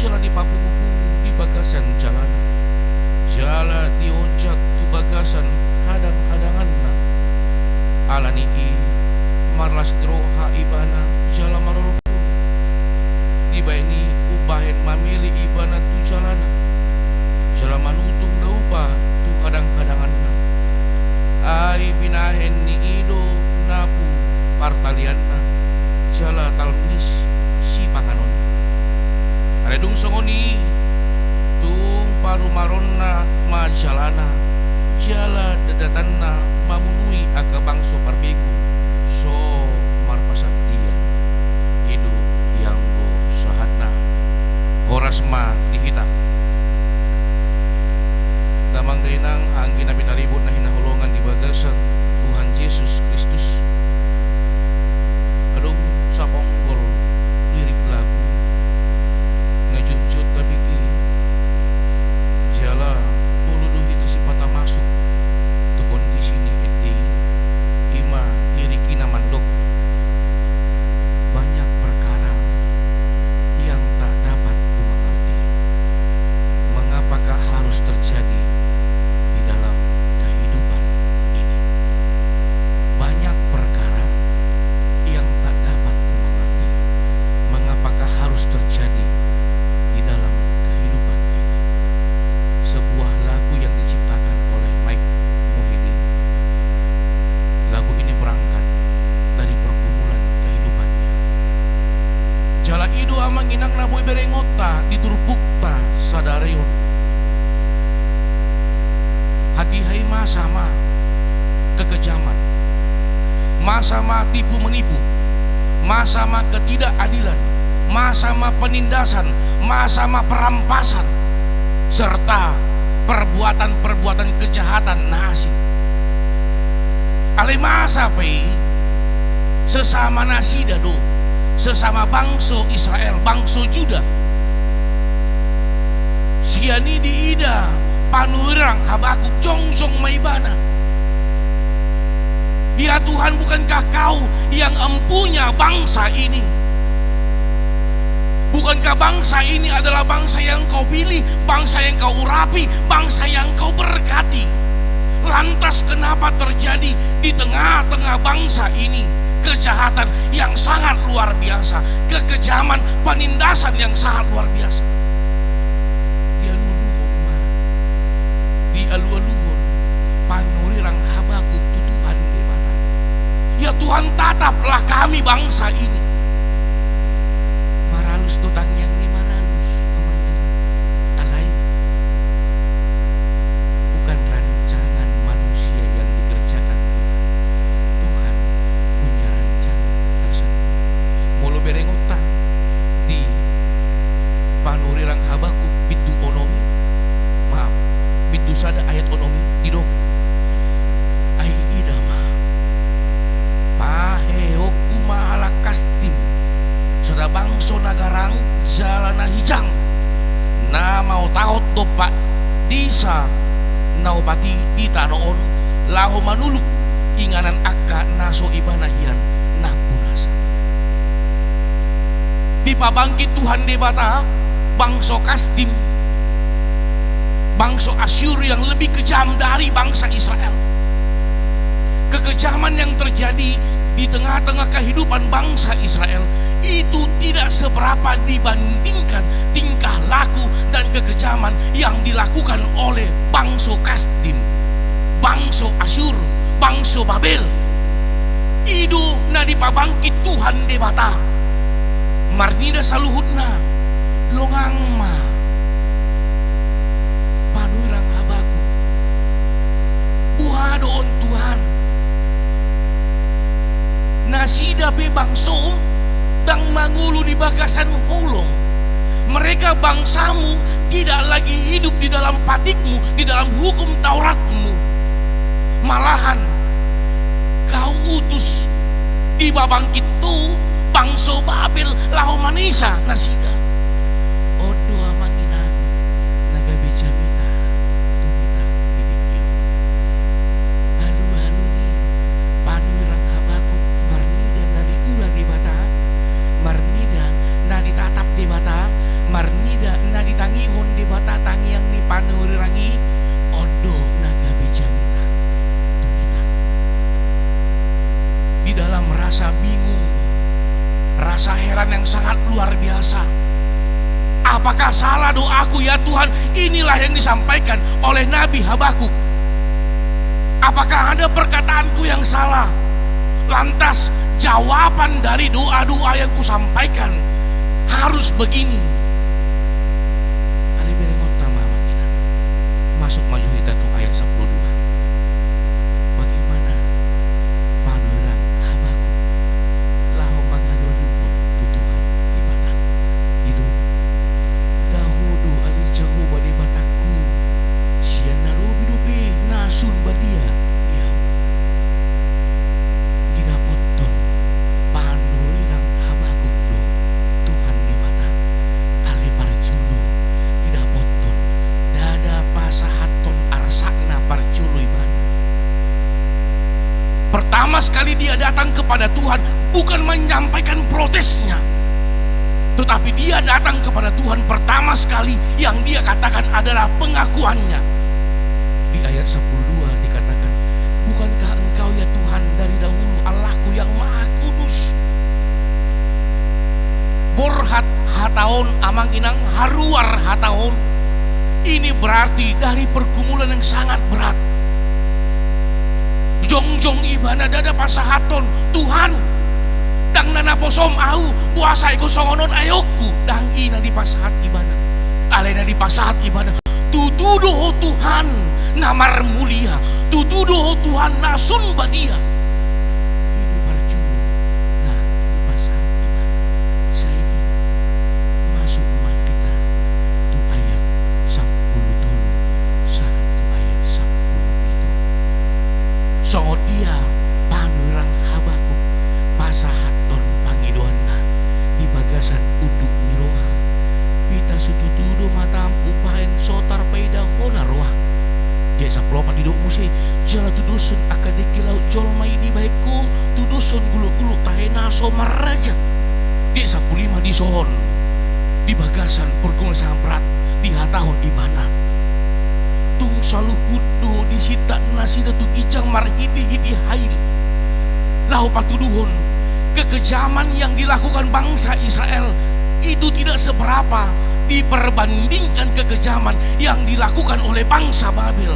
jala di papu-papu di bagasan jalan jala di ojak tu bagasan hadang-hadangan na alani i marlas droha ibana jala maroloku di baini ubahen mamili ibana tu jalana jala manutung daupa tu hadang-hadangan na ai binahen ni ido napu partalian na jala talmis si panganon ada dung songoni tung paru maronna majalana jala dadatanna mamunui aga bangso parbegu so marpasaktian idu yang go sahatna horas ma dihita damang denang angin na pinaribut na hinahulungan di bagasan Tuhan Yesus Kristus adong sa ponggol lirik lagu ngejut-jut tapi ki jala puluh itu si mata masuk tu kondisi ni eti ima liriki na mandok banyak perkara yang tak dapat ku mengerti mengapakah harus terjadi di dalam kehidupan ini banyak perkara yang tak dapat ku mengerti mengapakah harus terjadi di dalam kehidupan ini. Sebuah lagu yang diciptakan oleh Mike Mohede. Lagu ini berangkat dari pergumulan kehidupannya. Jala idu amang inang naboy berengota diturbukta sadareon. Hati-hai masama kekejaman, masama tipu menipu, masama ketidakadilan, masama penindasan, masama perampasan, serta perbuatan-perbuatan kejahatan nasi. Ale masa pei sesama nasi dado, sesama bangso Israel, bangso Juda. Siani di ida panurang Habakuk jongjong maibana. Ya Tuhan, bukankah kau yang empunya bangsa ini? Bukankah bangsa ini adalah bangsa yang kau pilih, bangsa yang kau urapi, bangsa yang kau berkati? Lantas kenapa terjadi di tengah-tengah bangsa ini kejahatan yang sangat luar biasa, kekejaman, penindasan yang sangat luar biasa? Di alu-aluhon panurirang Habakuk tutuhan debata. Ya Tuhan, tataplah kami bangsa ini. Maralus dotang yang ni maralus alai bukan rancangan manusia yang dikerjakan Tuhan. Tuhan punya rancangan tersebut. Molo berengota di panurirang Habakuk bidu onomi, maaf, bidu sada ayat onomi didok ai idama paheoku mahalakastim sada bangso nagarang jalana hijang na mau tahot topak disa naupati ita noon laho manuluk inganan akka naso ibanahian napunasa. Dipabangkit Tuhan debata bangso Kastim, bangsa Asyur yang lebih kejam dari bangsa Israel. Kekejaman yang terjadi di tengah-tengah kehidupan bangsa Israel itu tidak seberapa dibandingkan tingkah laku dan kekejaman yang dilakukan oleh bangsa Kasdim, bangsa Asyur, bangsa Babel. Ido na dipabangkit Tuhan debata. Marnida saluhutna longang ma panurang habaku buhadoon Tuhan nasida pe bangso dang mangulu di bagasan hulong. Mereka bangsamu tidak lagi hidup di dalam patikmu, di dalam hukum Tauratmu. Malahan kau utus di babangkit tu bangsa Babel lahu manisa nasida. Odo amangina naga bejamina tumina didikio. Halu-halu ni panurang habakuk marnida nari ula di bata, marnida nadi tatap di bata, marnida nadi tangihon di bata tangiang ni panurangi. Odo naga bejamina tumina. Di dalam rasa bingung, rasa heran yang sangat luar biasa. Apakah salah doaku ya Tuhan? Inilah yang disampaikan oleh Nabi Habakuk. Apakah ada perkataanku yang salah? Lantas jawaban dari doa-doa yang kusampaikan harus begini. Ali berengot tama makina. Masuk maju kita tuh ayat 12. Bagaimana panurang Habakuk lahu mangalulupun tutuhan di batang hidup dahudu ali jahu badi bataku sian narubi dupi nasun badia ya gina poton panurang Habakuk do Tuhan di batang ali parjulu tidak poton dada pasahaton arsakna parjulu iban. Pertama sekali dia datang kepada Tuhan bukan menyampaikan protesnya, tetapi dia datang kepada Tuhan pertama sekali yang dia katakan adalah pengakuannya. Di ayat 12 dikatakan, bukankah engkau ya Tuhan dari dahulu Allahku yang maha kudus. Borhat hataon amang inang haruar hataon. Ini berarti dari pergumulan yang sangat berat. Jongjong ibana dada pasahaton Tuhan dang nana posom au puasa iku songonon ayokku dang ina di pasahat ibana alena di pasahat ibana tutudo Tuhan namar mulia tutudo Tuhan nasun badia ibu parjulu nah di pasahat ibana saya masuk rumah kita tu ayat 10 dulu satu ayat 10 itu songot dia panurang Habakuk pasahaton pangidoana di bagasan uduk miroha pita sututudo matam upahen sotar paida hola roha dia saplopa di dok musi jala tudusun akadeki laut jolmai di baikku tudusun gulu-gulu tahena somaraja dia 15 di sohon di bagasan pergumulan sangat berat di hatahon ibana tung saluhudo disita nasida tu ijang marhiti-hiti hail lahu patuduhon kekejaman yang dilakukan bangsa Israel itu tidak seberapa diperbandingkan kekejaman yang dilakukan oleh bangsa Babel.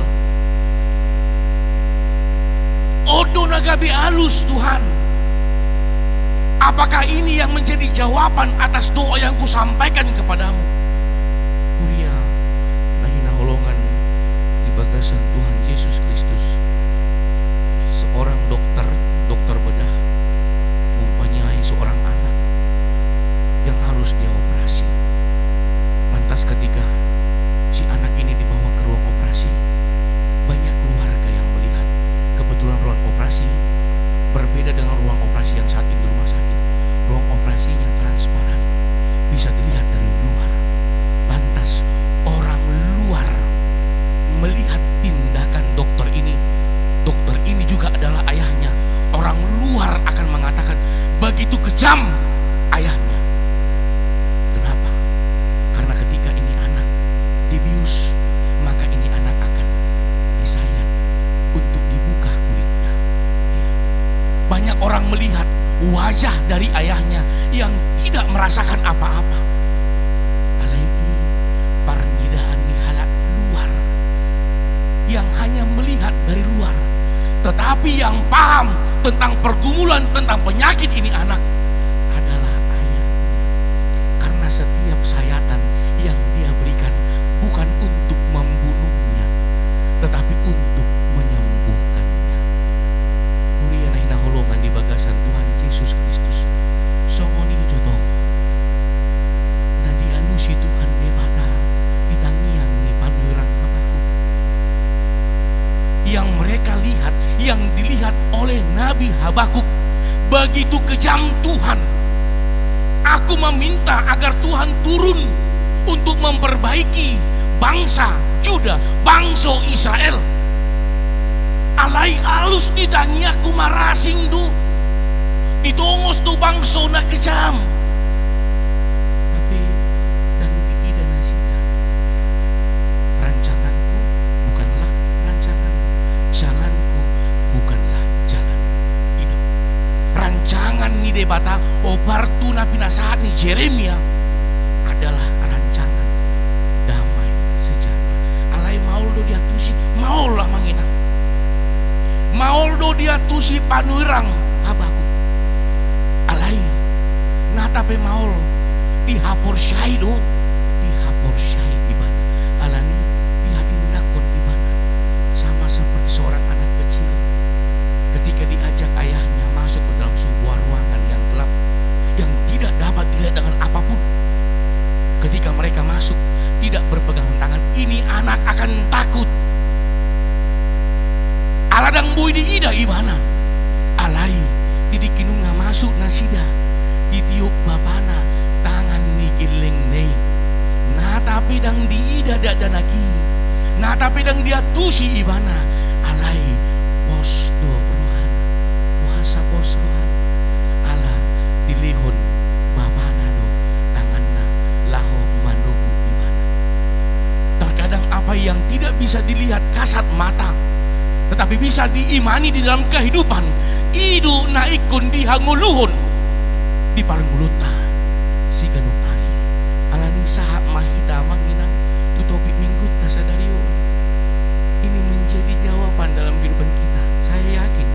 Odo nagabe alus Tuhan. Apakah ini yang menjadi jawaban atas doa yang kusampaikan kepadamu? Kuria nahina holongan di bagasan Tuhan Yesus Kristus. Seorang dokter bedah mempunyai seorang anak yang harus dia operasi. Lantas ketika si anak ini dibawa ke ruang operasi, banyak keluarga yang melihat. Kebetulan ruang operasi berbeda dengan ruang operasi yang saat ini di rumah sakit. Ruang operasinya transparan, bisa dilihat dari luar. Lantas orang luar melihat tindakan dokter ini. Dokter ini juga adalah ayahnya. Orang luar akan mengatakan begitu kejam ayahnya. Kenapa? Karena ketika ini anak dibius, maka ini anak akan disayat untuk dibuka kulitnya. Banyak orang melihat wajah dari ayahnya yang tidak merasakan apa-apa. Apalagi parnidaan di halat luar yang hanya melihat dari luar, Tetapi yang paham tentang pergumulan, tentang penyakit ini anak adalah ayahnya. Karena setiap sayatan yang dia berikan bukan untuk membunuhnya, tetapi untuk menyembuhkannya. Kuria na holongan di bagasan Tuhan Yesus Kristus. Songoni dodong. Na dialusi Tuhan debata ditangiang ni panurang Habakuk. Yang mereka lihat, yang dilihat oleh Nabi Habakuk, begitu kejam Tuhan. Aku meminta agar Tuhan turun untuk memperbaiki bangsa Juda, bangsa Israel. Alai alus ditangiaku marasing du, ditongos tu bangsa na kejam. Tapi dan diida na sida. Rancanganku bukanlah rancanganmu, jalanku bukanlah jalan hidup. Rancangan ni debata obartu na pinasahat ni Jeremia adalah rancangan damai sejahtera. Alai mauldo dia tusi maulah manginang. Mauldo dia tusi panuirang Habakuk. Alai natape maul dihapor syai do, dihapor syai ibana. Alani dihadindakon ibana. Sama seperti seorang anak kecil ketika diajak ayahnya masuk ke dalam sebuah ruangan yang gelap yang tidak dapat dilihat dengan apapun. Ketika mereka masuk tidak berpegangan tangan, ini anak akan takut. Aladang bui di ida ibana. Alai didikinunga masuk nasida, ditiup bapana tangan ni geleng nei. Na tapi dang di ida dadanaki. Na tapi dang dia tusi ibana. Alai pos do rohan, puasa pos rohan. Ala dilihon bapana do tanganna laho manubu ibana. Terkadang apa yang tidak bisa dilihat kasat mata, tetapi bisa diimani di dalam kehidupan, idu naikun dihanguluhun di paranguluta si ganung ari. Alani saha mahita manginang tutopi minggu tasadario. Ini menjadi jawaban dalam kehidupan kita. Saya yakin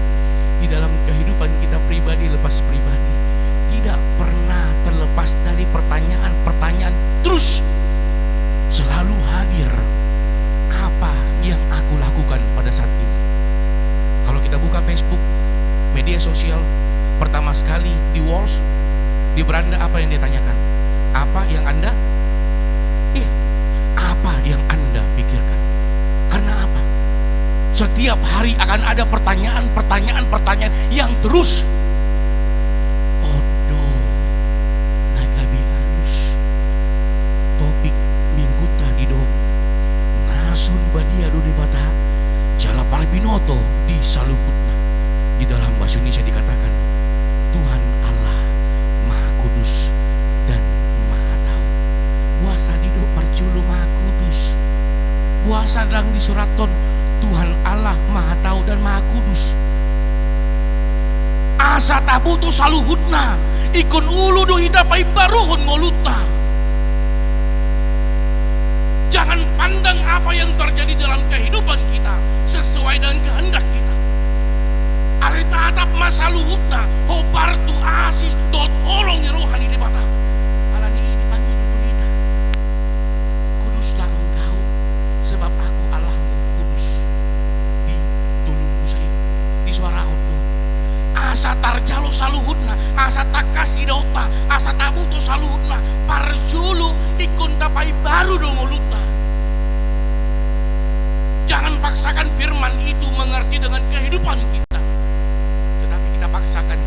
di dalam kehidupan kita pribadi lepas pribadi tidak pernah terlepas dari pertanyaan-pertanyaan terus selalu hadir. Apa yang aku lakukan pada saat ini? Kalau kita buka Facebook, media sosial, pertama sekali di walls, di beranda apa yang dia tanyakan? Apa yang Anda? Apa yang Anda pikirkan? Karena apa? Setiap hari akan ada pertanyaan yang terus odo nagabi anus topik minggu tadi do nasun badia do debata jala parbinoto di saluputna. Di dalam bahasa Indonesia dikatakan Tuhan Allah Maha Kudus dan Maha Tahu. Puasa dido parjulu Maha Kudus. Puasa dang di suraton Tuhan Allah Maha Tahu dan Maha Kudus. Asa tabu tu saluhutna ikon ulu do hitapai baruhun ngoluta. Jangan pandang apa yang terjadi dalam kehidupan kita sesuai dengan kehendak kita. Ale tatap masaluhutna hobartu asi dot olong rohani debata. Alani dipanggil duhina. Kuduslah engkau sebab aku Allahmu kudus. Di tulungku saya di suara hoto. Asa tarjalo saluhutna, asa takas idota, asa tabuto saluhutna, parjulu ikon tapai baru dongoluta. Jangan paksakan firman itu mengerti dengan kehidupan kita. Tetapi kita paksakan,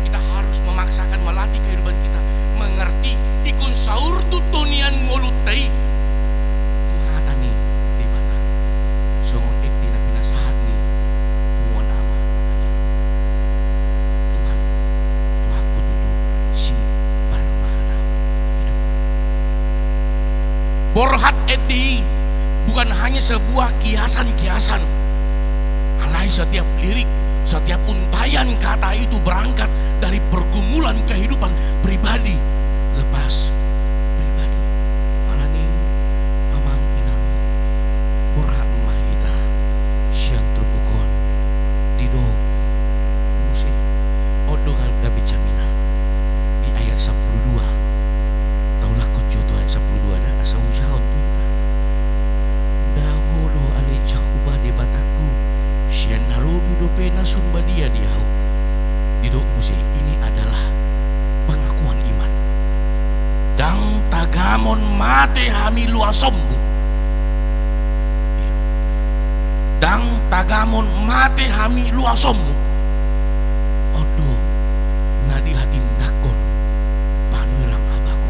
kita harus memaksakan melatih kehidupan kita mengerti ikon saur tutunian ngolutai. Tuhatani debata. Songon eti na pinasahat ni muon ama. Tuhan, Tuhanku tutu si parmana hidup. Borhat eti bukan hanya sebuah kiasan-kiasan. Alai setiap lirik, setiap untayan kata itu berangkat dari pergumulan kehidupan pribadi lepas pribadi. Alani mamang pinang pura emah kita siang terpukon di tagamon mate hami luasommu. Dang tagamon mate hami luasommu. Odo nadi hadindakon panurang abaku.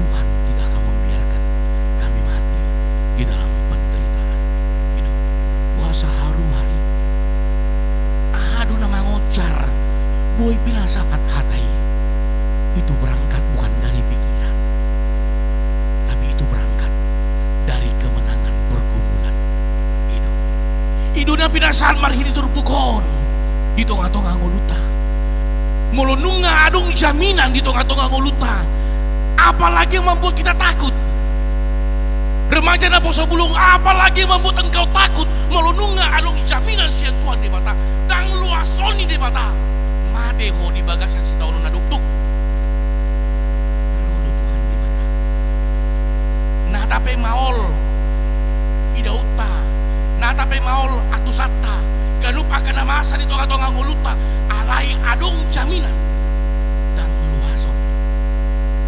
Tuhan tidak akan membiarkan kami mati di dalam penderitaan. Itu puasa haru hari. Aduh nama ngocar, boy pinasakan hatai. Itu berangkat bukan dari pikiran, tapi itu berangkat dari kemenangan pergumulan hidup. Hidupnya pinasahan marhi diturbukon di tengah-tengah ngoluta. Molonunga adung jaminan di tengah-tengah ngoluta. Apalagi yang membuat kita takut? Remaja na poso bulung, apalagi yang membuat engkau takut? Molonunga adung jaminan sian Tuhan di mata. Dang luasoni di mata. Mate ho di bagasan si tahun naduk-duk. Nah tapi maol idauta, nah tapi maol atusata, ganup akan masa di tengah-tengah ngoluta, alai adung jaminan dan luason.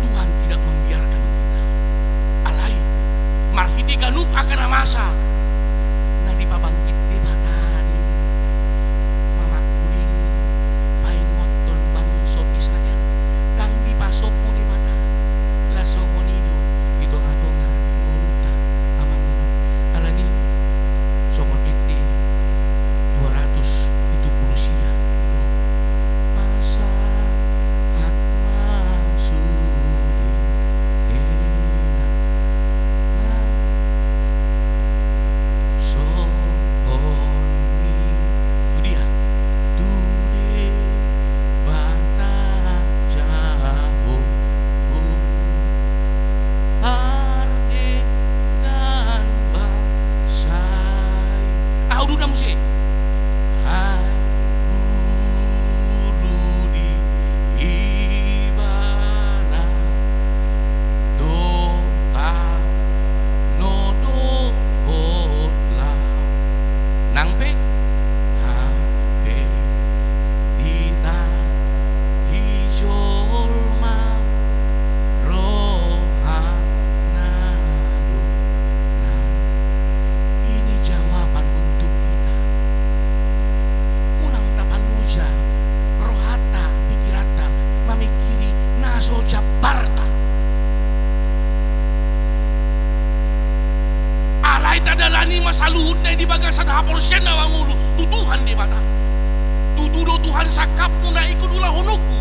Tuhan tidak membiarkan kita. Alai marhiti ganup akan masa, nah di babangkit di batani, mama kuning, paling moton bangso Israel, kang di pasoku di mata, lasomonido di tengah-tengah. Alani somon iti 200 itu pulusia masa at masudi na sohoni dudia dude bata jaho arti dan basai udah na musik hai guru di ibana dota nodo otla nangpe dita hijolma rohana. Ini jawaban untuk kita. Unang tapaluja, rohata, pikirata, mamikiri, naso jabarta. Alay tadalani masaluhut na di bagasan hapor siya na wangulo. Tutuhan di bata. Tutudo Tuhan sakapmu na ikut ulah honoku.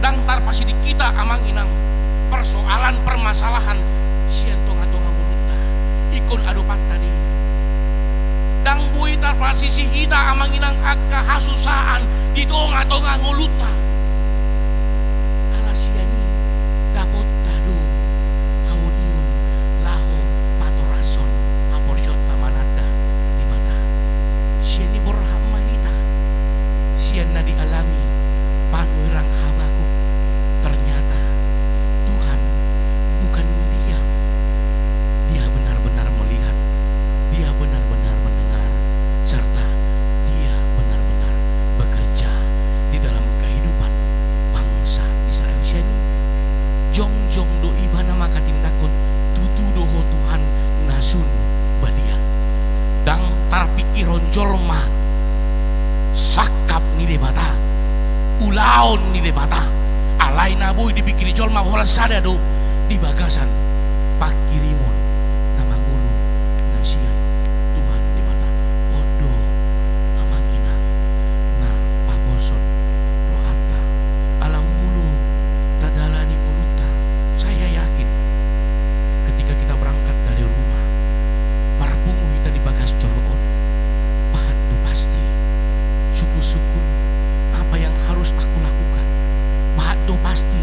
Dang tarpasi di kita amang inang persoalan permasalahan sian tonga-tonga muluta. Ikon adopat tadi. Dang bui tarpasi si hina amang inang agka hasusaan di tonga-tonga ngoluta. Alasiani dapot tado hauniun laho patorason aporsyot tamanada di mata. Sian ni borham manita. Sian na dialami panurang habaku. Ternyata Tuhan bukan diam. Dia benar-benar melihat, dia benar-benar mendengar, serta dia benar-benar bekerja di dalam kehidupan bangsa Israel. Siani jong-jong do ibana maka tindakon tutu doho Tuhan nasun badia. Dang tarpikiron jolma sakap ni debata, ulaon ni debata. Alay na boy dipikiri jolma hola sada do di bagasan pakirimon na mangulo na siya Tuhan di mata odo amang inang na paboson rohata alam mulu tadalani uluta. Saya yakin ketika kita berangkat dari rumah marpungu kita di bagas coroon bahat tu pasti suku-suku apa yang harus aku lakukan. Bahat do pasti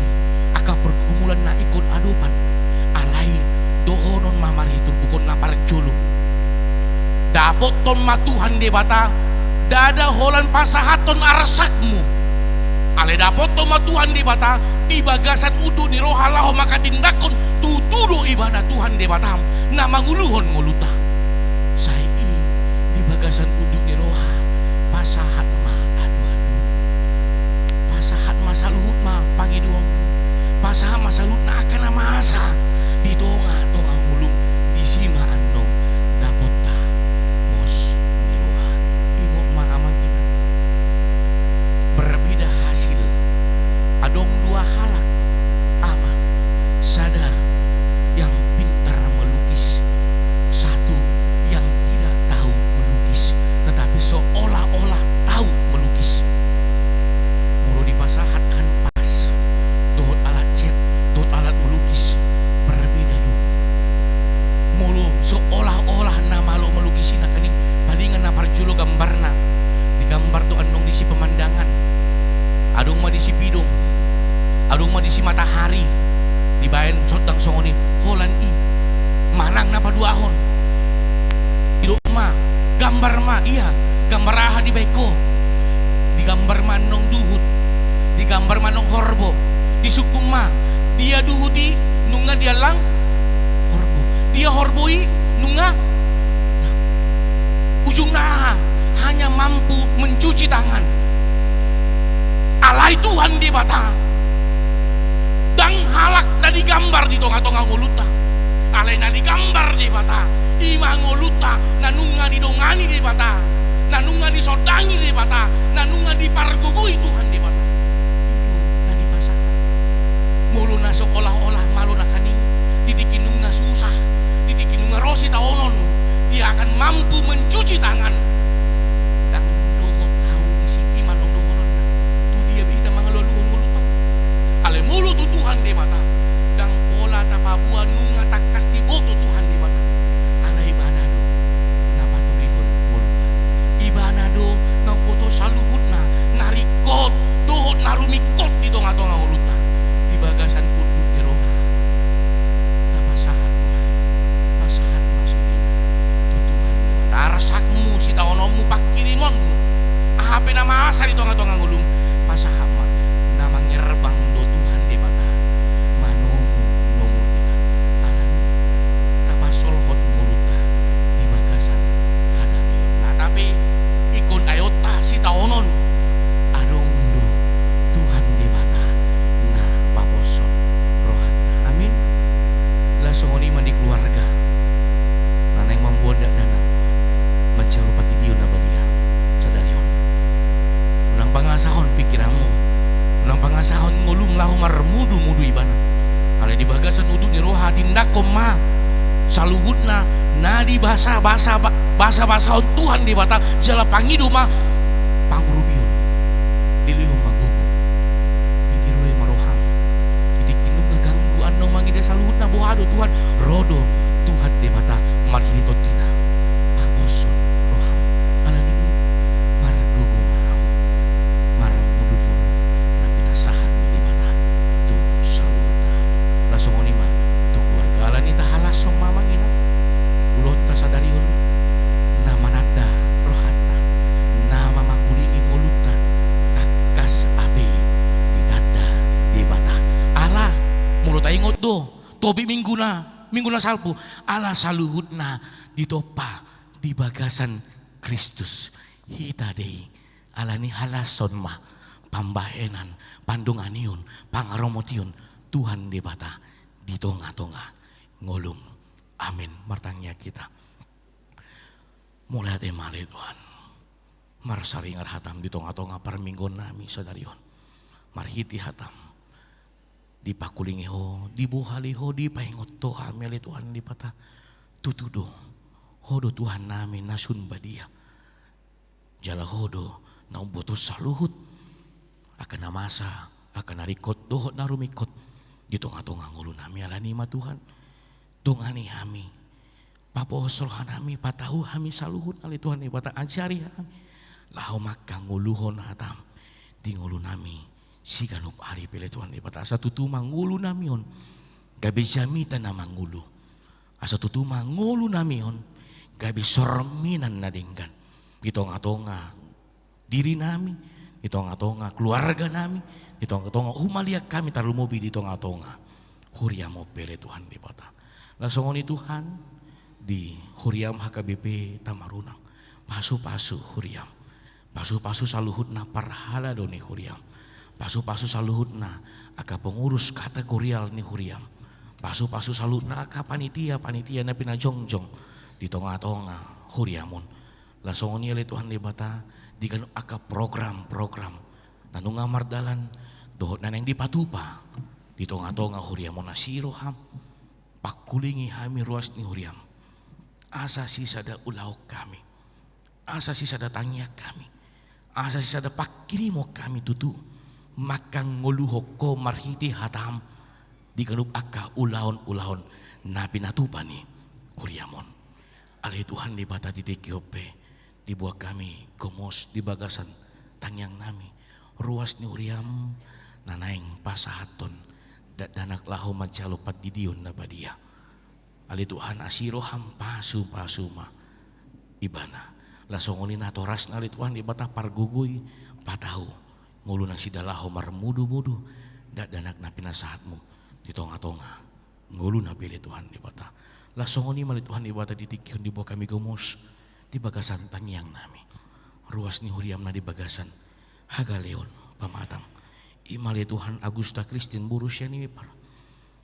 akan pergumulan na ikon adupan alay dohonon mamari turbukon na parjolo dapot ton matuhan de bata dada holan pasahaton arsakmu alay dapot ton matuhan de bata di bagasan udu ni rohalaho maka tindakon tutudo ibadah Tuhan de batam na manguluhon ngoluta sai di bagasan udu ni roha pasahat ma adu-adu pasahat masaluhut ma pangiduang pasahat masaluhut na dibaen sotang songoni holan i manang napa duahon ido ma gambar ma iya gambar aha di baiko di gambar manong duhut di gambar manong horbo di suku ma dia duhuti nunga dia lang horbo dia horboi nunga ujung nah hanya mampu mencuci tangan alai Tuhan di bata dang halak na digambar di tonga-tonga nguluta alai na digambar di bata ima nguluta nanunga didongani di bata nanunga disodangi di bata nanunga dipargugui Tuhan di bata itu na dipasakan mulu na seolah-olah malu na kaning didikinunga susah didikinunga rosi taonon dia akan mampu mencuci tangan dan dohot tahu isi iman dong dohonon tu dia bisa mengeluh mulut ale mulut tu Tuhan di mata dan pola tapabua nunga takas di boto Tuhan di mata ala ibanado na paturihon mulut ibanado na boto saluhutna narikot dohot narumikot di tonga-tonga mulutna di bagasan putut di roha napasahat pasahat masudina tu Tuhan tarasakmu si taonomu pakirimonmu ahape nama asa di tonga-tonga ngulung pasahama nama ngerbang do Tuhan di mata manomu nomu kita alam napa solhot mulutna di bagasan hadami nah tapi ikon ayota si taonon adong do Tuhan di mata nah paposot rohatna amin lasongoni mandi keluarga nana yang membondak dana mencari pati diun abalia sadarion ulang pangasahon pikiranmu ulang pangasahon ngulung lahu marmudu-mudu ibana ale di bagasan uduk ni roha tindakom ma saluhutna nadi bahasa Tuhan di bata jala pangidu ma pangrubion dilihum magugu pikiroi maroham didikinung ngaganggu anong mangida saluhutna bohado Tuhan rodo Tuhan di bata marhitotina paposon roham alani margugu maham marmudu pun na pinasahan di bata tu saluhutna lasongoni ma tu keluarga alani tahalasong mamangina ulot ta sadarion na manada rohatna na mamakulini mulutna takas abe di dada di bata ala mulut ingot do tobi minggu na salpu ala saluhutna ditopa di bagasan Kristus hitadei alani halason mah pambahenan pandunganion pangaromotion Tuhan di bata di tonga-tonga ngolung amin martangnya kita mulai temale Tuhan marsaringar hatam di tonga-tonga perminggon nami sadarion marhiti hatam dipakulingiho dibuhaliho dipaingot to hamili Tuhan di pata tutudo hodo Tuhan namin nasun badia jala hodo na umboto saluhut akan namasa akan narikot dohot narumikot di tonga-tonga ngulu nami alani ma Tuhan dongani hami paposol hanami patahu hami saluhut ali Tuhan di pata ajari hami lahu maka nguluhon hatam di ngulu nami si kanup hari pilih Tuhan di bata asa tutu mangulu namion gabe jamita na mangulu asa tutu mangulu namion gabe sorminan na dinggan di tonga-tonga diri nami di tonga-tonga keluarga nami di tonga-tonga umaliak kami tarumobi di tonga-tonga huriamo pilih Tuhan di bata lasongoni Tuhan di huriam HKBP Tamarunang pasu-pasu huriam pasu-pasu saluhut na parhala doni huriam pasu-pasu saluhutna aka pengurus kategorial ni huriam pasu-pasu saluhutna aka panitia na pinajongjong di tonga-tonga huriamun lasongoni oleh Tuhan di bata di kanu aka program-program nanunga mardalan dohot naneng dipatupa di tonga-tonga huriamun nasiroham pakulingi hami ruas ni huriam asa sisada ulau kami asa sisada tanya kami asa sisada pakirimo kami tutu makang nguluhok ko marhiti hatam di kanup aka ulahon-ulahon na pinatupani huriamon alay Tuhan di bata di dekiope di buah kami gomos di bagasan tangyang nami ruas ni huriam nanaing pasahaton danak laho majalo patidion na badia. Ali Tuhan asiro hampasu pasuma ibana. Lasongoni na toras na ali Tuhan ibata pargugoy patahu. Ngulu na sida laho marmudu-mudu danak na pinasahatmu di tonga-tonga. Ngulu na pilih Tuhan ibata. Lasongoni mali Tuhan ibata ditikyon di bawah kami gomos di bagasan tangyang nami. Ruas ni huriam na di bagasan Hagaleon pamatang. Imali Tuhan Agusta Kristin burus ya ni par.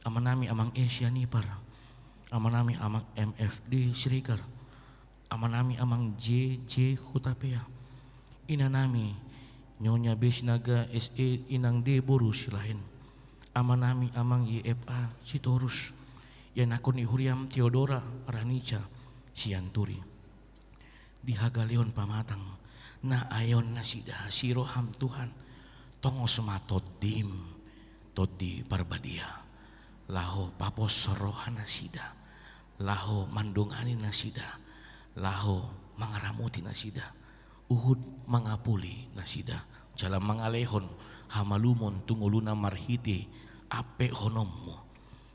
Amanami amang Asia ni par. Amanami amang MFD Srikar. Amanami amang JJ Hutapea. Inanami Nyonya Besnaga SE Inang D burus lain. Amanami amang YFA Sitorus. Yan ako ni Huriam Theodora Ranica Sianturi. Di Hagaleon pamatang na ayon na sida siroham Tuhan tongos matod di parbadia laho papos rohan na sida laho mandungani na sida laho mangaramuti na sida uhud mangapuli na sida jalam mangalehon hamalumon tunguluna marhiti ape honommo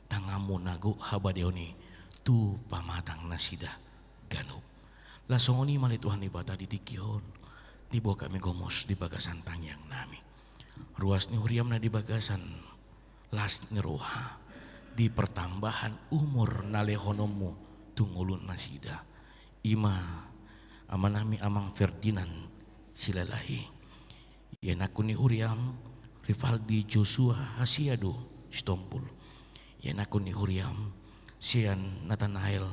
tangamu nago habadeoni tu pamatang na sida ganub lasongoni mali Tuhan ibadah di tikihon di bawah kami gomos di bagasan tangyang nami. Ruas ni huriam na di bagasan las ni roha di pertambahan umur nalehonomu tungulun nasida. Ima amanami amang Ferdinand silalahi. Yan ako ni huriam Rivaldi Joshua Hasiado Stompul. Yan ako ni huriam Sian Nathanael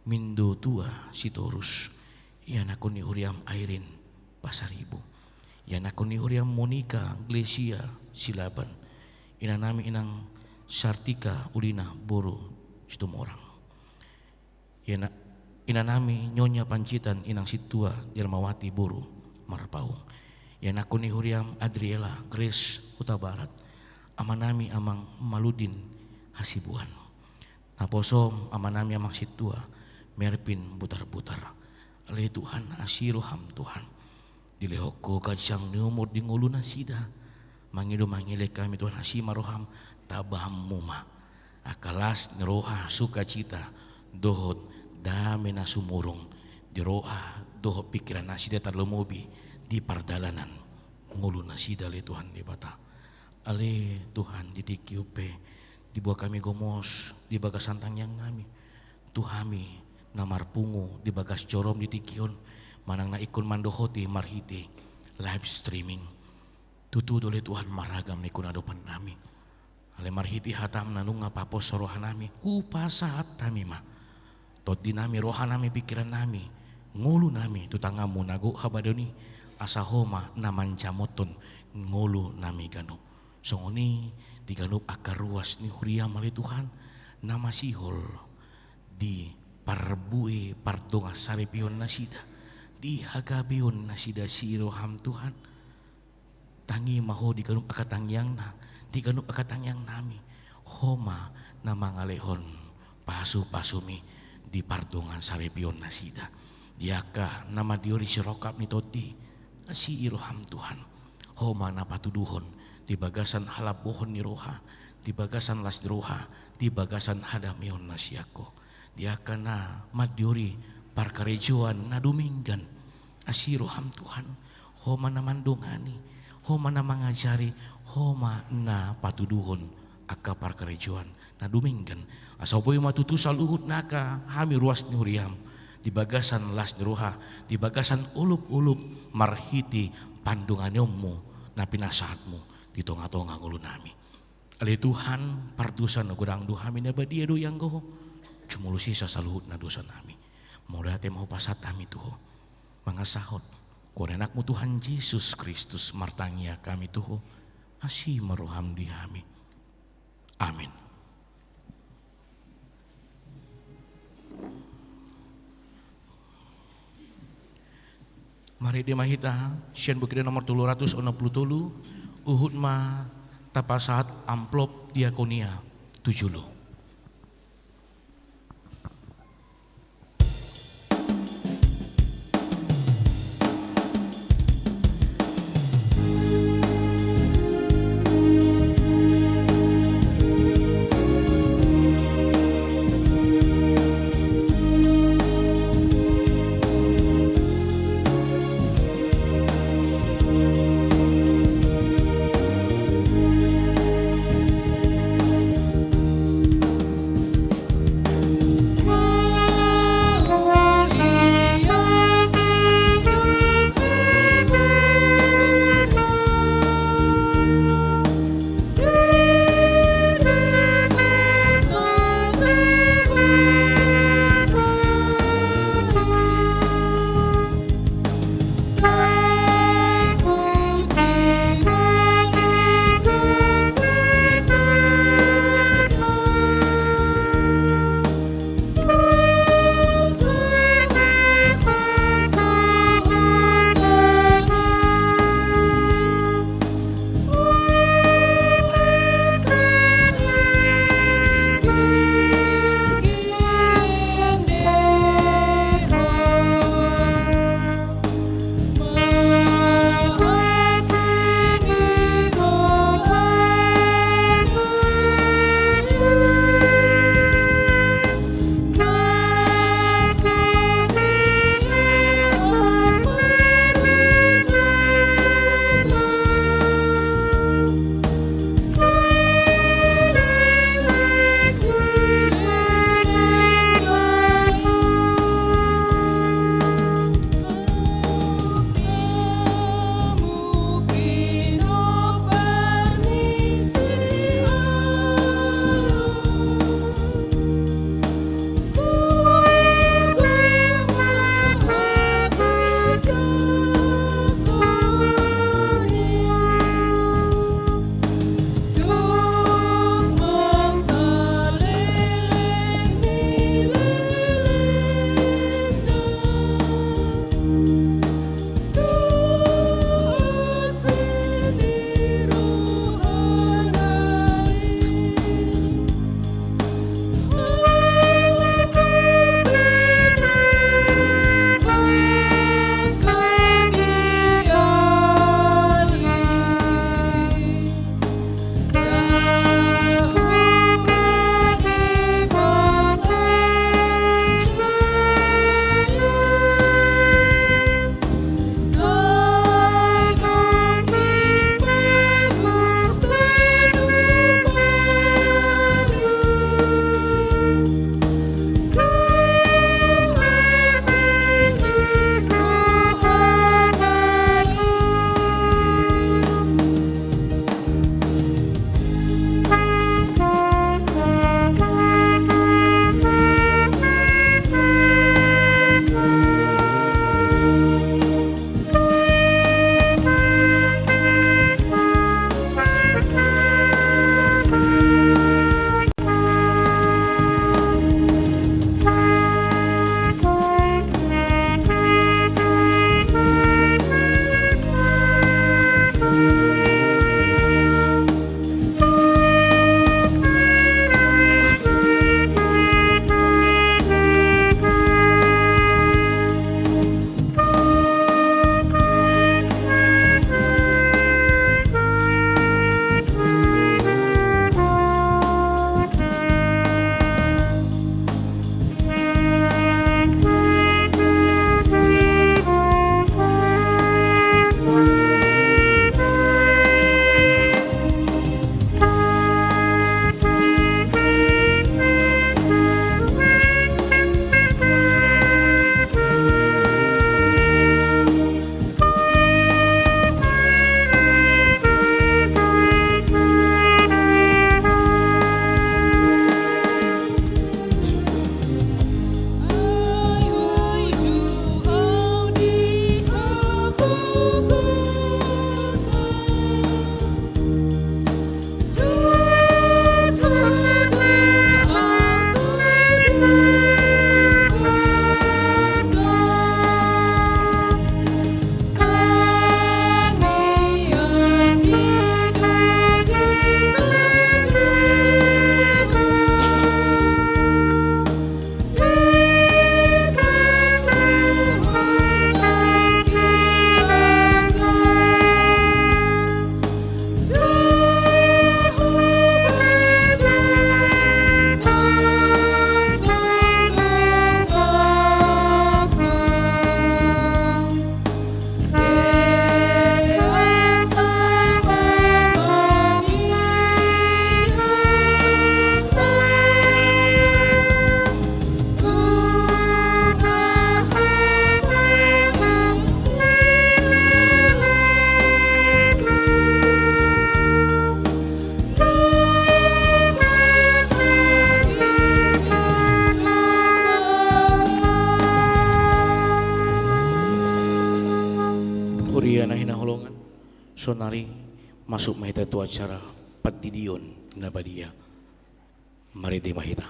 Mindo Tua Sitorus. Yan ako ni huriam Irene Pasaribu. Yan ako ni huriam Monica Glesia Silaban. Inanami inang Sartika Ulina Boro Situmorang. Yan inanami Nyonya Pancitan inang Situa Dirmawati Boro Marpaung. Yan ako ni huriam Adriela Grace Utabarat. Amanami amang Maludin Hasibuan. Naposom amanami amang Situa Merpin Butar-butar. Alay Tuhan asiroham Tuhan. Dilehok ko kadyang ni umur di ngulo na sida. Mangido mangilek kami Tuhan asimaroham tabaham muma. Akalas ni roha sukacita dohot dami na sumurong. Di roha dohot pikiran na sida tarlumobi di pardalanan. Ngulo na sida alay Tuhan di bata. Alay Tuhan ditikiyupe. Di bawah kami gomos di bagas santang yang nami. Tuhami namarpungu di bagas jorom di tikion manang na ikon mandohoti marhiti live streaming tutudo le Tuhan maragam ni kunadopan nami ale marhiti hatam nanunga papos sorohan nami upasahat nami ma tot di nami rohan nami pikiran nami ngulu nami tutangamu nago habadoni asahoma naman jamoton ngulu nami ganup songoni di ganup akar ruas ni huriam ale Tuhan nama sihol di parbue partonga saripion nasida di hagabion nasida siroham Tuhan tangi maho di ganup akatangyang na di ganup akatangyang nami homa na mangalehon pasu-pasumi di partongan saripion nasida diaka nama diori sirokap ni toti si iroham Tuhan homa na patuduhon di bagasan halabohon ni roha di bagasan las di roha di bagasan hadamion nasiako diaka na madiori parkarejuan na duminggan asiroham Tuhan homa na mandungani homa na mangajari homa na patuduhon aka parkarejuan na duminggan asaboy matutusal uhud naka hami ruas ni huriam di bagasan las ni roha di bagasan ulup-ulup marhiti pandunganyomu na pinasahatmu di tonga-tonga ngulu nami ali Tuhan partusan na gudang duhami na badia do yang goho cumulusi sa saluhut na dosa nami mau dati mau pasat kami tuho mga sahot kung anakmu Tuhan Yesus Kristus martangya kami tuho asih maruham di kami amin. Mari dimahita sian bukit nomor 267 uhud ma tapasahat amplop diakonia 70. nari masuk mahita tu acara patidion na badia. Mari di mahita.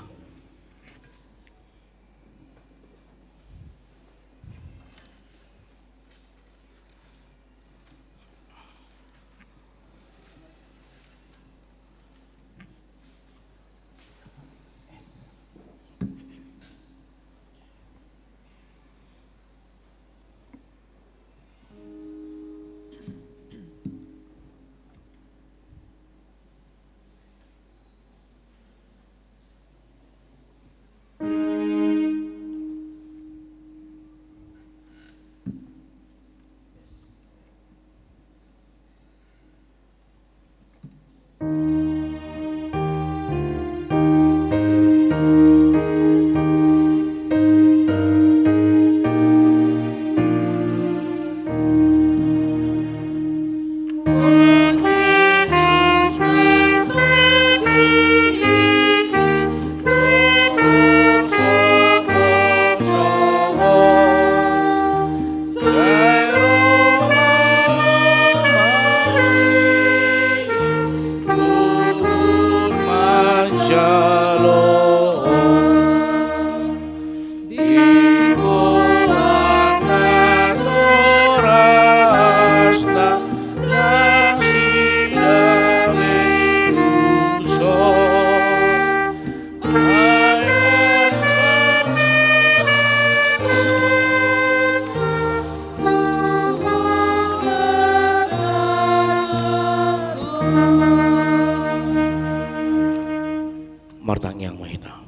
Martang yang mahita.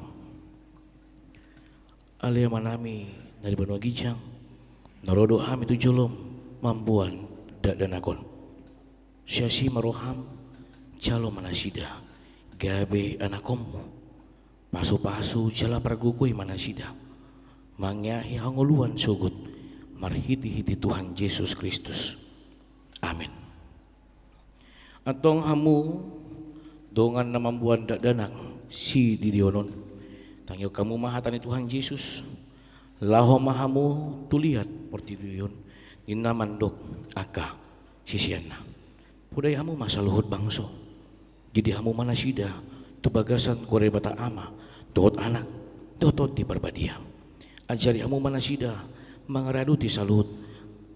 Alia manami dari benua gijang. Narodo ham itu jolom mambuan dak danakon. Siasi maroham calo manasida. Gabe anakommu. Pasu-pasu cala pergukui manasida. Mangyahi hangoluan sugut. Marhiti-hiti Tuhan Yesus Kristus. Amin. Atong hamu dongan na mambuan dak danak si didionon. Tangyo kamu mahatani Tuhan Yesus. Laho mahamu tulihat pertidion. Nina mandok aka sisiana. Pudai hamu masa luhut bangso. Jadi hamu manasida. Tubagasan kore bata ama. Dohot anak. Dohot di perbadia. Ajari hamu manasida. Mangaraduti salut.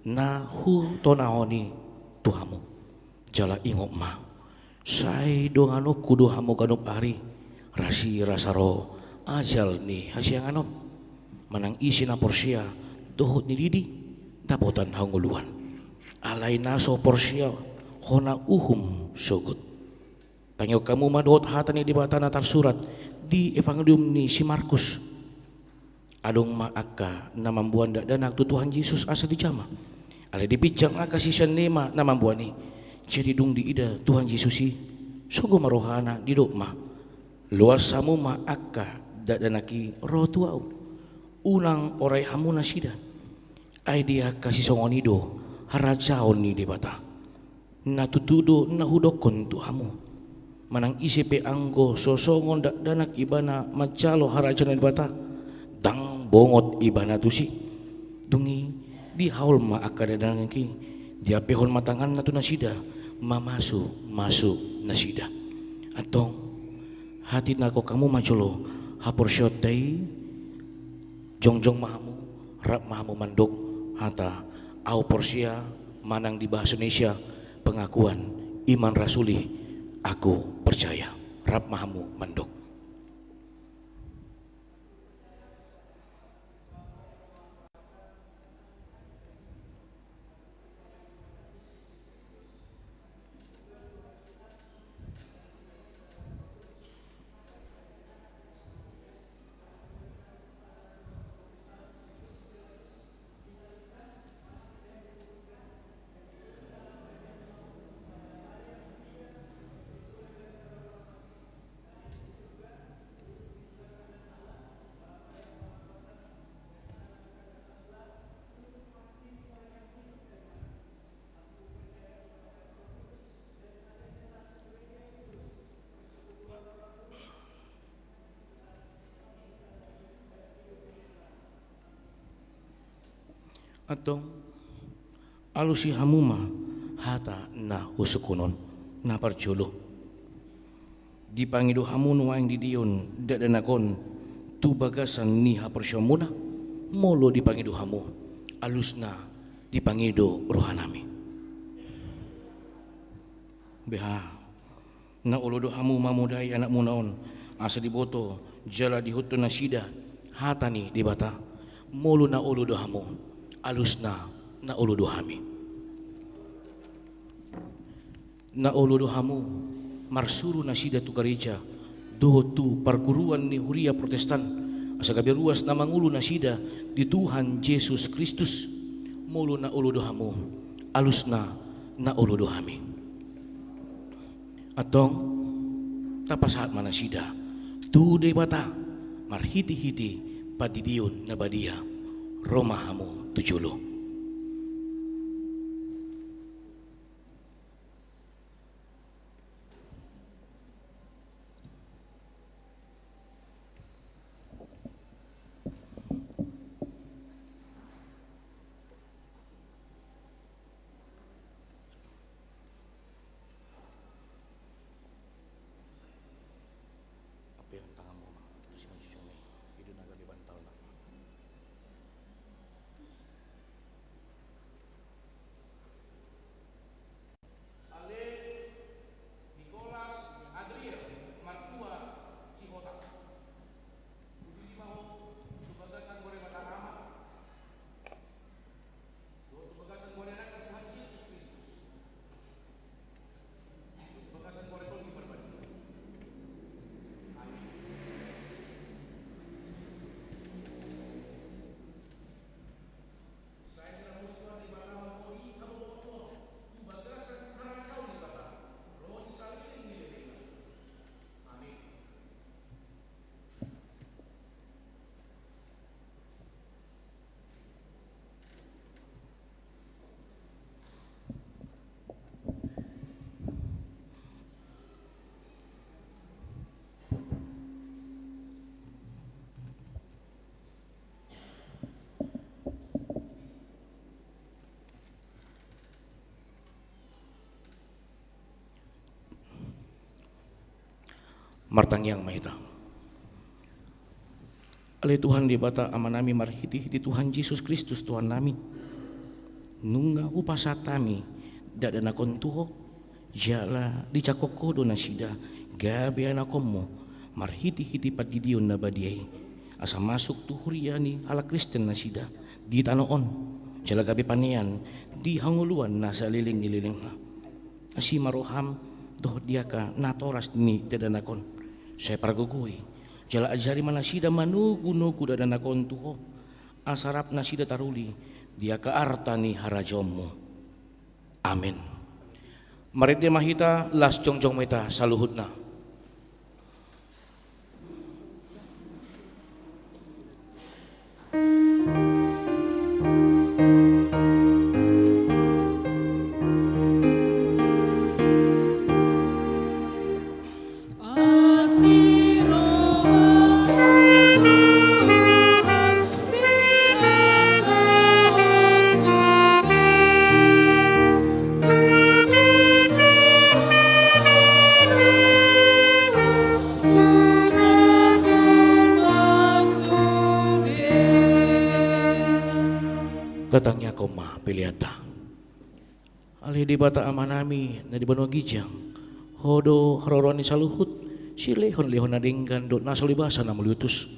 Na hu tonahoni tuhamu. Jala ingok ma. Say dongano kudu hamu kanup ari. Rasi rasaro ajal ni hasyang anom manang isi na porsia dohot ni didi dapotan hanguluan alay naso porsia hona uhum sugut tangyo kamu madohot hatan ni di bata na tarsurat di evangelium ni si Markus adong maaka na mambuan danak tu Tuhan Yesus asa di jama alay dipijang aka sisan nema na mambuan ni jadi dung di ida Tuhan Yesus si sugo marohana di dokma luas hamu maaka dadanaki rotuau ulang orai hamu nasida ay dia kasih songonido harajaon ni debata natutudo nahudokon tu hamu manang isipe anggo sosongon danak ibana macalo harajaon debata dang bongot ibana tusi dungi di haul maaka dadanaki dia pehon matangan natu nasida mamasu masuk nasida atong hati nako kamu macolo hapor syotei jongjong mahamu rap mahamu mandok hata au porsia manang di bahasa Indonesia pengakuan iman rasuli aku percaya rap mahamu mandok. Atong alusi hamuma hata na usukunon na parjolo. Di pangido hamun waing di diyon dadanakon tu bagasan ni hapersyamuna molo di pangido hamu alus na di pangido rohanami. Beha na ulodo hamu mamudai anak munaon asa diboto jala dihuto na sida hatani di bata molo na ulodo hamu alus na ulodo hami. Na ulodo hamu marsuru na sida tu gereja doho tu perguruan ni huria Protestan asa gabi ruas na mangulu na sida di Tuhan Yesus Kristus mulu na uludo hamu alus na uludo hami atong tapasahat mana sida tu de bata marhiti-hiti padidion na badia Roma hamu tujulo. Martang yang mahita. Ale Tuhan di bata amanami marhiti-hiti Tuhan Yesus Kristus Tuhan nami. Nungga upasatami dadanakon tuho jala dicakokodo na sida gabi anakomo marhiti-hiti patidion na badiay asa masuk tu huriani ala Kristen na sida di tanoon jala gabi panian di hanguluan na sa liling-nililing na asi maroham doh dia ka natoras ni dadanakon saya pargugui jala ajari mana sida manugu-nugu dadanakon tuho asarap na sida taruli dia ka arta ni harajomu. Amin. Mari dia mahita las jongjong meta saluhutna. Datangnya koma piliata ali di bata amanami na di banua gijang hodo haroroni saluhut si lehon nadinggan do nasolibasa na muliutus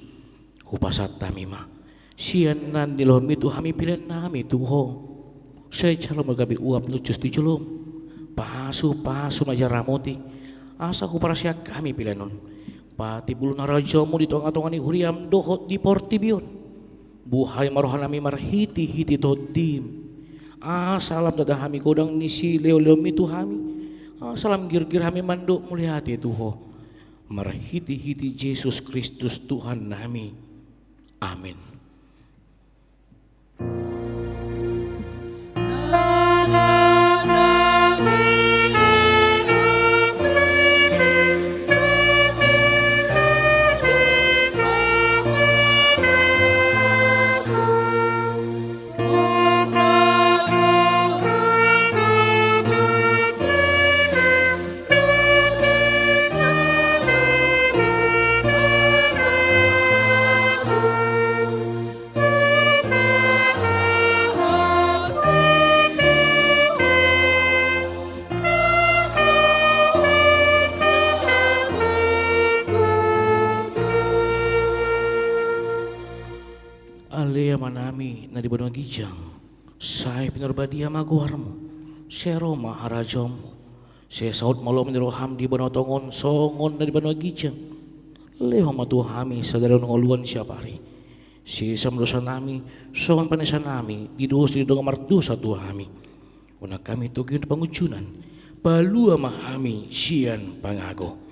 hupasat tamima sian nan dilom itu hami pilihan nami tuho saya calo magabi uap nucus di julum pasu majaramoti asa kuparasya kami pilihanon pati bulu narajomu di tonga-tongani huriam dohot di portibion buhay marohanami marhiti-hiti todim salam dadah hami godang nisi leo-leo mitu hami salam gir-gir hami manduk mulihati tuho marhiti-hiti Yesus Kristus Tuhan nami. Amin. Oh na di banua gijang, say pinurbadia maguarmu, sero maharajamu, se saud malom ni roham di banua tongon, songon na di banua gijang, leho matuhami sa daron ngoluan siapa hari, si samdosa nami, songon panesa nami, diduos di dong mardu sa tuhami, una kami tugin pangucunan, palua mahami sian pangago.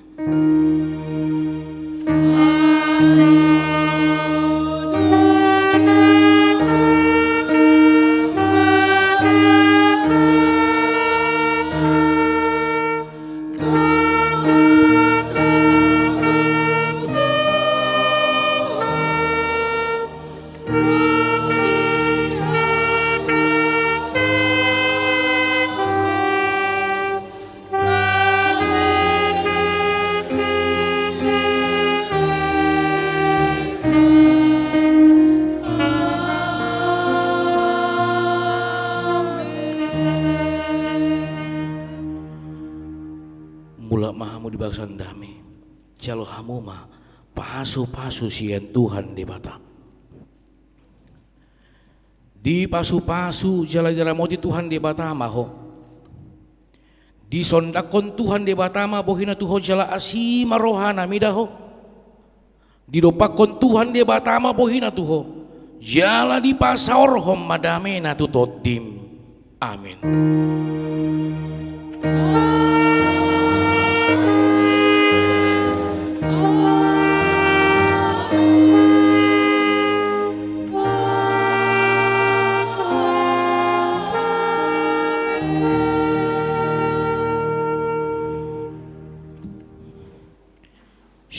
Mula mahamu di baksan dami, jalo hamu mah pasu-pasu sian Tuhan di bata. Di pasu-pasu jala diramoti Tuhan di bata maho. Di sondakon Tuhan di bata mah bohina tuho jala asima rohana midaho. Di dopakon Tuhan di bata mah bohina tuho jala di pasaor hom madame na tutotim. Amin.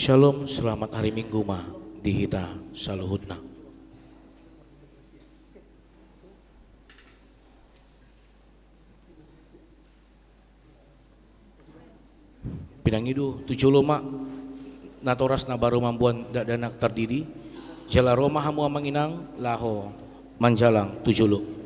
Shalom, selamat hari Minggu mah dihita saluhutna. Pinangidu tujuh loma natoras na baru mambuan danak terdidi jala roma hamu manginang laho manjalang tujuh lu.